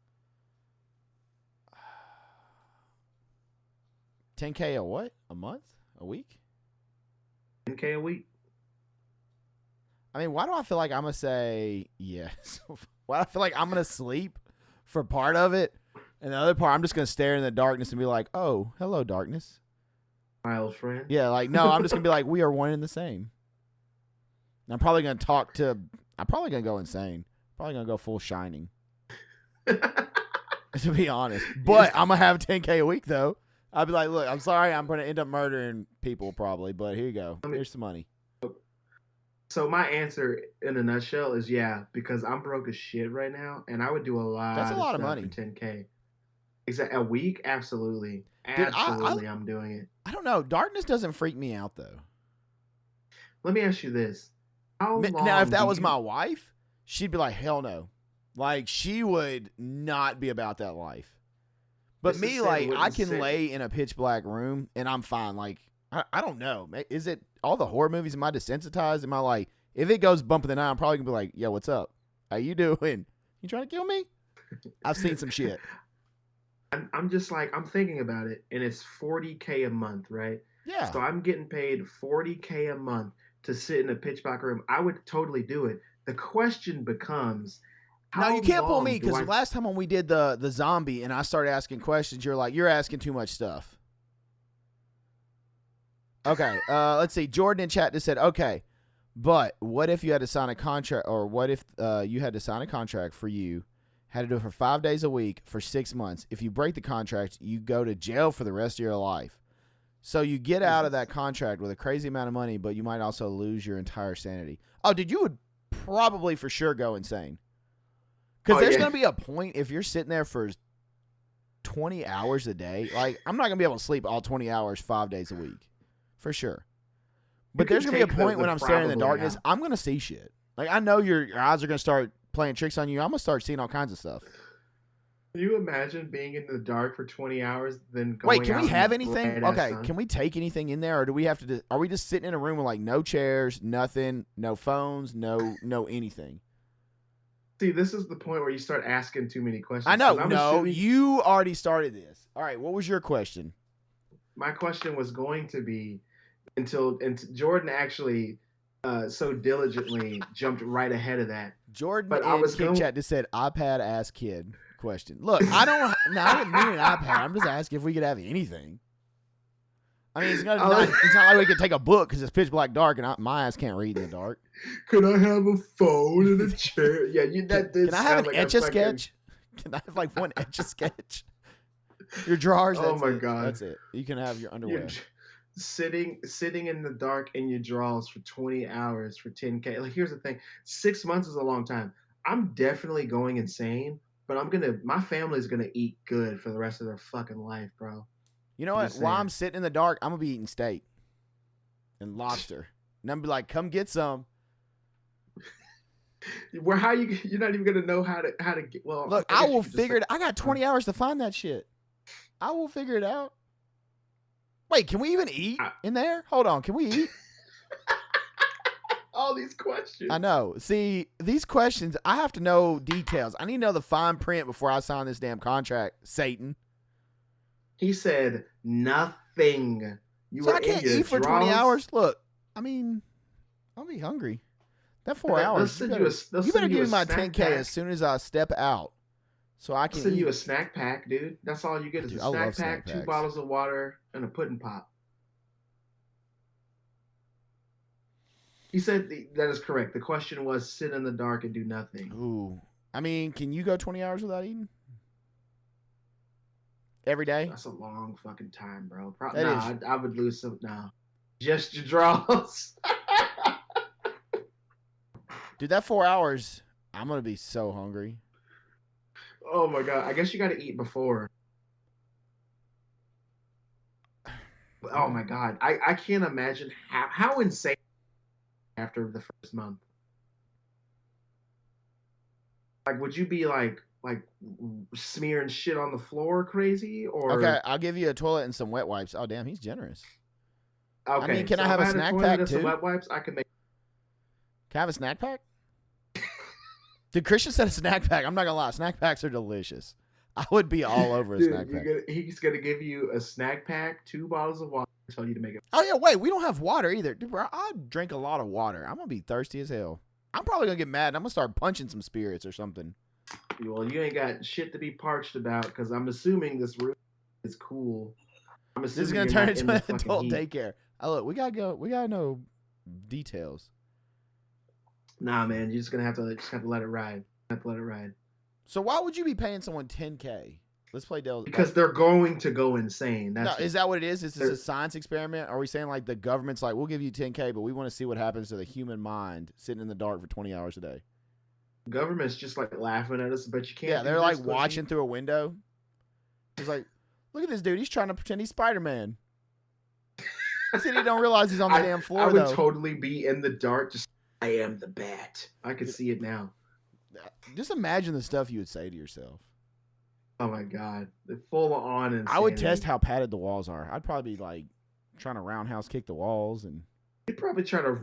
10K a what? A month? A week? 10K a week. I mean, why do I feel like I'm gonna say yes? Why do I feel like I'm gonna sleep for part of it, and the other part I'm just gonna stare in the darkness and be like, "Oh, hello, darkness." My old friend. Yeah, like no, I'm just gonna be like, "We are one and the same." And I'm probably gonna I'm probably gonna go insane. Probably gonna go full Shining. To be honest, but I'm gonna have 10K a week though. I'll be like, "Look, I'm sorry, I'm gonna end up murdering people probably, but here you go. Here's some money." So my answer in a nutshell is yeah, because I'm broke as shit right now, and I would do a lot. That's a lot of stuff money. for 10K. Exactly, a week, absolutely, Dude, absolutely. I'm doing it. I don't know. Darkness doesn't freak me out though. Let me ask you this: how long? Now, if that do was you- my wife, she'd be like, "Hell no!" Like she would not be about that life. But Mr. me, Sin like, I wouldn't can sit- lay in a pitch black room and I'm fine. Like, I don't know. Is it all the horror movies? Am I desensitized? Am I like, if it goes bump in the night, I'm probably gonna be like, "Yo, what's up? How you doing? You trying to kill me?" I've seen some shit. I'm just like, I'm thinking about it, and it's 40K a month, right? Yeah. So I'm getting paid 40K a month to sit in a pitch black room. I would totally do it. The question becomes, Now how you can't pull long me do because I- last time when we did the zombie and I started asking questions, you're like, "You're asking too much stuff." Okay, let's see. Jordan in chat just said, "Okay, but what if you had to sign a contract, or what if you had to sign a contract for you, had to do it for 5 days a week for 6 months? If you break the contract, you go to jail for the rest of your life. So you get out of that contract with a crazy amount of money, but you might also lose your entire sanity." Oh, dude, you would probably for sure go insane. Because there's going to be a point if you're sitting there for 20 hours a day. Like, I'm not going to be able to sleep all 20 hours 5 days a week. For sure. But can there's going to be a take the- point when the I'm staring in the probably darkness. out. I'm going to see shit. Like, I know your eyes are going to start playing tricks on you. I'm going to start seeing all kinds of stuff. Can you imagine being in the dark for 20 hours, then going Wait, can out we in have the anything? bright-ass Okay, sun? can we take anything in there, or do we have to? Are we just sitting in a room with like no chairs, nothing, no phones, no anything? See, this is the point where you start asking too many questions. I know. 'cause I'm No, assuming- you already started this. All right, what was your question? My question was going to be until Jordan actually so diligently jumped right ahead of that. Jordan But I in was Kick going- Chat just said iPad ass kid question. Look, I don't. No, I didn't mean an iPad. I'm just asking if we could have anything. I mean, it's not like we could take a book because it's pitch black dark and my ass can't read in the dark. Could I have a phone and a chair? Yeah, that did Can I have an sound like a etch a fucking- sketch? Can I have like one etch a sketch? Your drawers. Oh That's my it. God. That's it. You can have your underwear. sitting in the dark in your drawers for 20 hours for 10K. Like, here's the thing: 6 months is a long time. I'm definitely going insane, but my family's gonna eat good for the rest of their fucking life, bro. You know I'm what? just While saying. I'm sitting in the dark, I'm gonna be eating steak and lobster, and I'm gonna be like, "Come get some." You're not even gonna know how to get. Well, Look, I I guess you will could just figure like. it. I got 20 hours to find that shit. I will figure it out. Wait, can we even eat in there? Hold on, can we eat? All these questions. I know. See, these questions, I have to know details. I need to know the fine print before I sign this damn contract, Satan. He said nothing. You So were I in can't your eat for 20 drawers. hours? Look, I mean, I'll be hungry. That 4 They'll hours, send you a. They'll you better send you give a me my snack 10K pack. as soon as I step out so I They'll can send eat. you a snack pack, dude. That's all you get is Dude, a I snack love snack pack, 2 packs. bottles of water, and a pudding pop. He said that is correct. The question was sit in the dark and do nothing. Ooh. I mean, can you go 20 hours without eating? Every day? That's a long fucking time, bro. I would lose some. Nah, just your draws. Dude, that 4 hours, I'm going to be so hungry. Oh my god! I guess you got to eat before. Oh my god! I can't imagine how insane after the first month. Like, would you be like smearing shit on the floor, crazy, or Okay, I'll give you a toilet and some wet wipes. Oh, damn, he's generous. okay? I mean, can so I have if a had snack toilet pack and some too? wet wipes, I could make. Can I have a snack pack? Did Christian said a snack pack? I'm not gonna lie, snack packs are delicious. I would be all over a Dude, snack pack. he's gonna give you a snack pack, 2 bottles of water, tell you to make it. Oh yeah, wait, we don't have water either. Dude, bro, I drink a lot of water. I'm gonna be thirsty as hell. I'm probably gonna get mad. I'm gonna start punching some spirits or something. Well, you ain't got shit to be parched about because I'm assuming this room is cool. I'm This assuming is gonna you're turn not in into the an fucking adult heat. daycare. Oh look, we gotta go. We gotta know details. Nah, man, you're just gonna have to let it ride. Have to let it ride. So why would you be paying someone 10K? Let's play devil's. Because they're going to go insane. No, is that what it is? Is this They're- a science experiment? Are we saying like the government's like, we'll give you 10K, but we want to see what happens to the human mind sitting in the dark for 20 hours a day? government's just like laughing at us, but you can't. Yeah, do they're this like 'cause watching through a window. It's like, look at this dude. He's trying to pretend he's Spider-Man. He said he don't realize he's on the damn floor, I would though. totally be in the dark. Just I am the bat. I could see it now. Just imagine the stuff you would say to yourself. Oh my god, the full on insanity. I would test how padded the walls are. I'd probably be like trying to roundhouse kick the walls and. You'd probably try to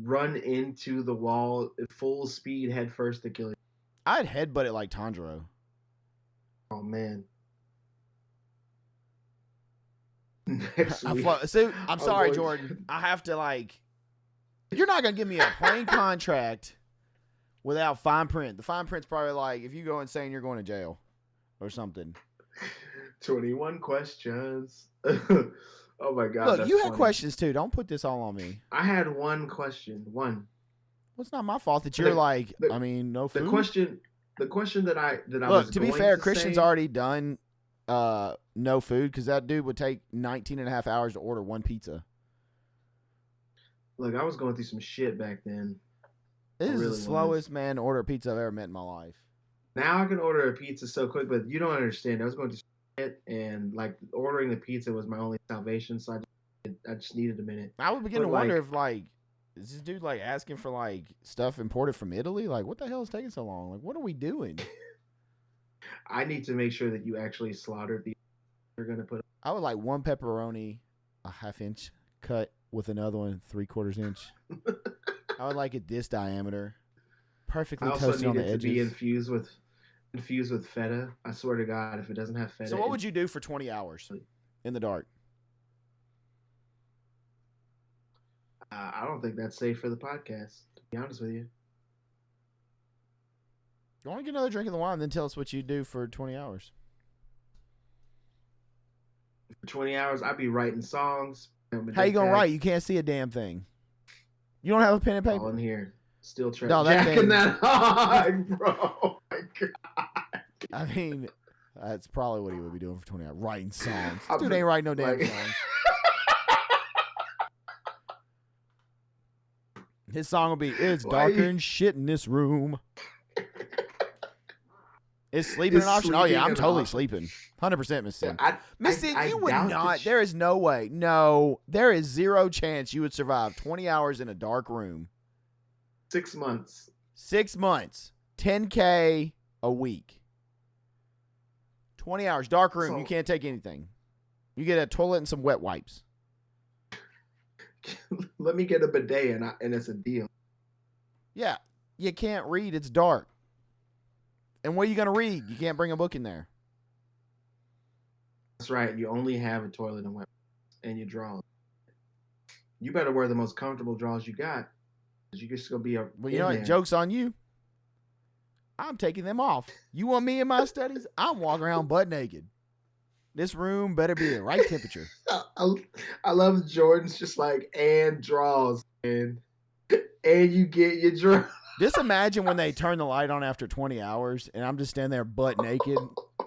run into the wall at full speed, head first to kill you. I'd headbutt it like Tanjiro. Oh man. Next week. I'm sorry, Jordan. I have to like. You're not gonna give me a plain contract without fine print. The fine print's probably like, if you go insane, you're going to jail or something. 21 questions. Oh my god. Look, that's you had funny. questions too. Don't put this all on me. I had one question. One. Well, it's not my fault that you're like. I mean, no food. The question that I Look, was to be going fair, to Christian's say, already done no food because that dude would take 19 and a half hours to order one pizza. Look, I was going through some shit back then. This is really the slowest man to order a pizza I've ever met in my life. Now I can order a pizza so quick, but you don't understand. I was going through shit, and like ordering the pizza was my only salvation. So I just needed a minute. I would begin But, to wonder like- if like is this dude like asking for like stuff imported from Italy? Like, what the hell is taking so long? Like, what are we doing? I need to make sure that you actually slaughtered the. You're gonna put. I would like one pepperoni, a half-inch cut with another one 3/4 inch. I would like it this diameter, perfectly I also toasted on need the it to edges. be infused with feta. I swear to God, if it doesn't have feta. So, what would you do for 20 hours in the dark? I don't think that's safe for the podcast. To be honest with you. You want to get another drink of the wine, and then tell us what you do for 20 hours. For 20 hours, I'd be writing songs. How you gonna write? You can't see a damn thing. You don't have a pen and paper. All in here. Still trying. No, that jacking thing- that hard, bro. Oh my God. I mean, that's probably what he would be doing for 20 hours. Writing songs. I'm This dude ain't writing no damn like- songs. His song will be, "It's Why darker you- and shit in this room." Is sleeping Is an option? Oh yeah, sleeping I'm an totally option? sleeping. 100% Miss Sin. Miss Sin, I you would doubt not. that There is no way. No, there is zero chance you would survive 20 hours in a dark room. 6 months. 6 months, 10K a week. 20 hours, dark room. So- You can't take anything. You get a toilet and some wet wipes. Let me get a bidet and it's a deal. Yeah, you can't read. It's dark. And what are you going to read? You can't bring a book in there. That's right. You only have a toilet and wet and your drawers. You better wear the most comfortable drawers you got. Cause you're just gonna be a. Well, you know what? Joke's on you. I'm taking them off. You want me in my studies? I'm walking around butt naked. This room better be the right temperature. I love Jordan's just like and draws and you get your draw. Just imagine when they turn the light on after 20 hours and I'm just standing there butt naked,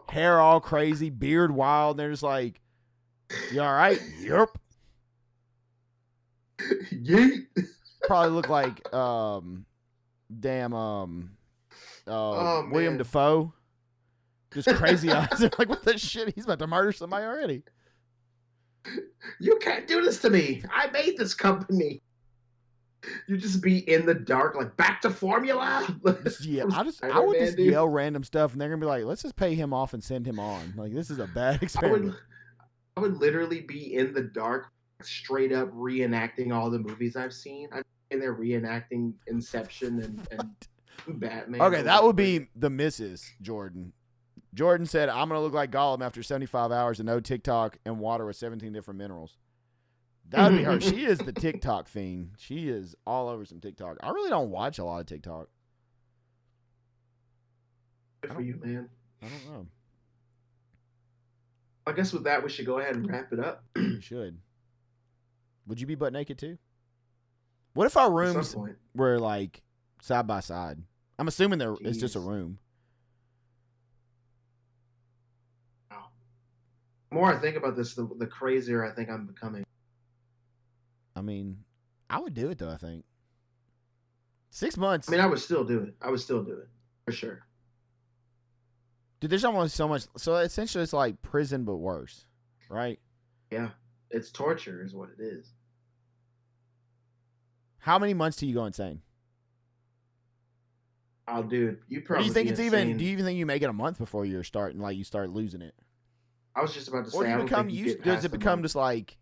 hair all crazy, beard wild. And they're just like, "You all right?" "Yep." Yeet. Probably look like William Man. Dafoe. Just crazy eyes. They're like, "What the shit? He's about to murder somebody already." You can't do this to me. I made this company. You just be in the dark, like back to formula. Yeah, I would Spider-Man, just dude. yell random stuff, and they're gonna be like, "Let's just pay him off and send him on." Like, this is a bad I experiment. would literally be in the dark, straight up reenacting all the movies I've seen. I'd be in there reenacting Inception and Batman. Okay, that would be the Mrs. Jordan. Jordan said, "I'm gonna look like Gollum after 75 hours of no TikTok and water with 17 different minerals." That would be her. She is the TikTok fiend. She is all over some TikTok. I really don't watch a lot of TikTok. Good for you, man. I don't know. I guess with that, we should go ahead and wrap it up. You should. Would you be butt naked too? What if our At rooms some point. were like side by side? I'm assuming it's just a Jeez. room. Wow. The more I think about this, the crazier I think I'm becoming. I mean, I would do it though, I think. 6 months. I mean, I would still do it. For sure. Dude, there's almost so much. So essentially, it's like prison, but worse, right? Yeah, it's torture, is what it is. How many months do you go insane? Oh, dude, you Or probably. do you think be it's insane. even? Do you even think you make it a month before you're starting? Like you start losing it, I was just about to say. or do I you don't become think you used? get Does past it the become month. just like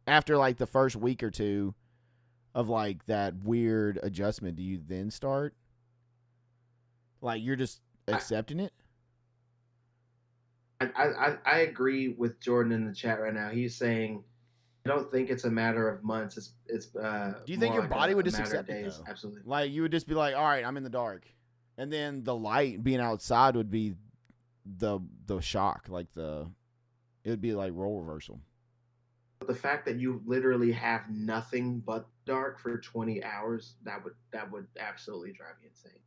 after like the first week or two of like that weird adjustment? Do you then start? Like you're just accepting it? I agree with Jordan in the chat right now. He's saying, I don't think it's a matter of months. It's Do you think more your like body would a just matter of accept it days. though? Absolutely. Like you would just be like, all right, I'm in the dark, and then the light being outside would be the shock, like it would be like role reversal. But the fact that you literally have nothing but dark for 20 hours, that would absolutely drive me insane.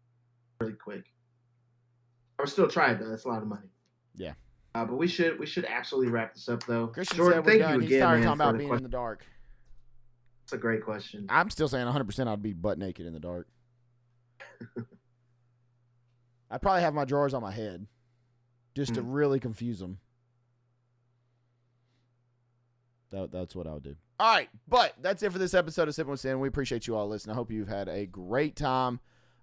Really quick. I would still try it though. That's a lot of money. Yeah. But we should absolutely wrap this up though. Christian Jordan, said we're thank done. you He's again, tired of man, talking for about the being question. in the dark. That's a great question. I'm still saying 100% I'd be butt naked in the dark. I'd probably have my drawers on my head just to really confuse them. That's what I would do. All right, but that's it for this episode of Sippin' With Sin. We appreciate you all listening. I hope you've had a great time.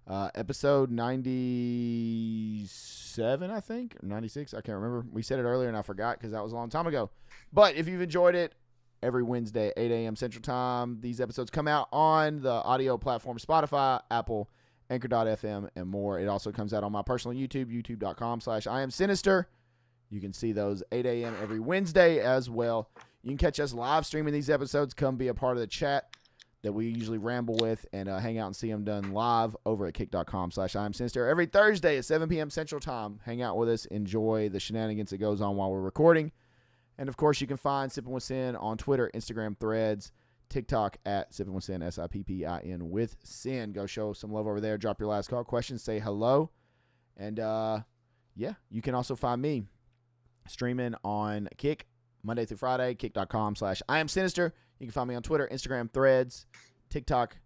Episode 97, I think, or 96. I can't remember. We said it earlier and I forgot because that was a long time ago. But if you've enjoyed it, every Wednesday, 8 a.m. Central Time, these episodes come out on the audio platform Spotify, Apple, Anchor.fm, and more. It also comes out on my personal YouTube, youtube.com/IamSinister. You can see those 8 a.m. every Wednesday as well. You can catch us live streaming these episodes. Come be a part of the chat that we usually ramble with and hang out and see them done live over at kick.com/IamSinister every Thursday at 7 p.m. Central Time. Hang out with us. Enjoy the shenanigans that goes on while we're recording. And, of course, you can find Sippin' With Sin on Twitter, Instagram, Threads, TikTok at Sippin' With Sin, SIPPIN with Sin. Go show some love over there. Drop your last call questions. Say hello. And, yeah, you can also find me streaming on Kick Monday through Friday, kick.com/IamSinister. You can find me on Twitter, Instagram, Threads, TikTok,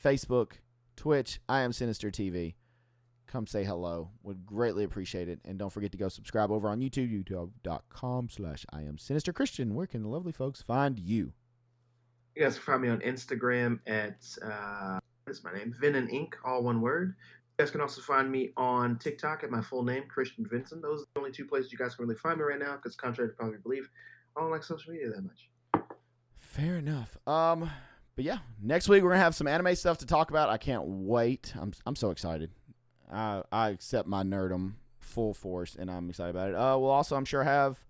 Facebook, Twitch, I Am Sinister TV. Come say hello. Would greatly appreciate it. And don't forget to go subscribe over on YouTube, youtube.com/IamSinister. Christian, where can the lovely folks find you? You guys can find me on Instagram at what is my name? Vin and Ink, all one word. You guys can also find me on TikTok at my full name, Christian Vincent. Those are the only two places you guys can really find me right now, because contrary to probably believe, I don't like social media that much. Fair enough. But yeah, next week we're gonna have some anime stuff to talk about. I can't wait. I'm so excited. I accept my nerdom full force, and I'm excited about it. We'll also, I'm sure, have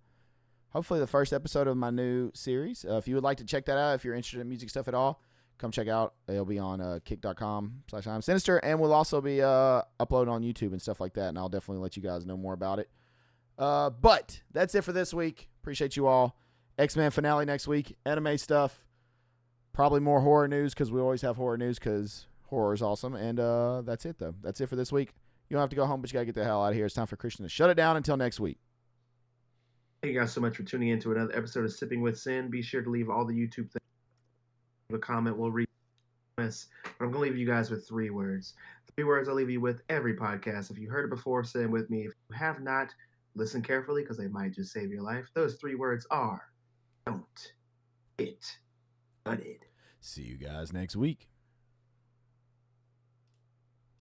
hopefully the first episode of my new series. If you would like to check that out, if you're interested in music stuff at all, come check out. It'll be on kick.com/IamSinister, and we'll also be uploading on YouTube and stuff like that, and I'll definitely let you guys know more about it. But that's it for this week. Appreciate you all. X-Men finale next week. Anime stuff. Probably more horror news, because we always have horror news, because horror is awesome. And that's it, though. That's it for this week. You don't have to go home, but you got to get the hell out of here. It's time for Christian to shut it down until next week. Thank you guys so much for tuning in to another episode of Sipping with Sin. Be sure to leave all the YouTube things. Leave a comment. We'll read this. But I'm going to leave you guys with 3 words. 3 words I'll leave you with every podcast. If you heard it before, say them with me. If you have not, listen carefully, because they might just save your life. Those 3 words are: don't get gutted. See you guys next week.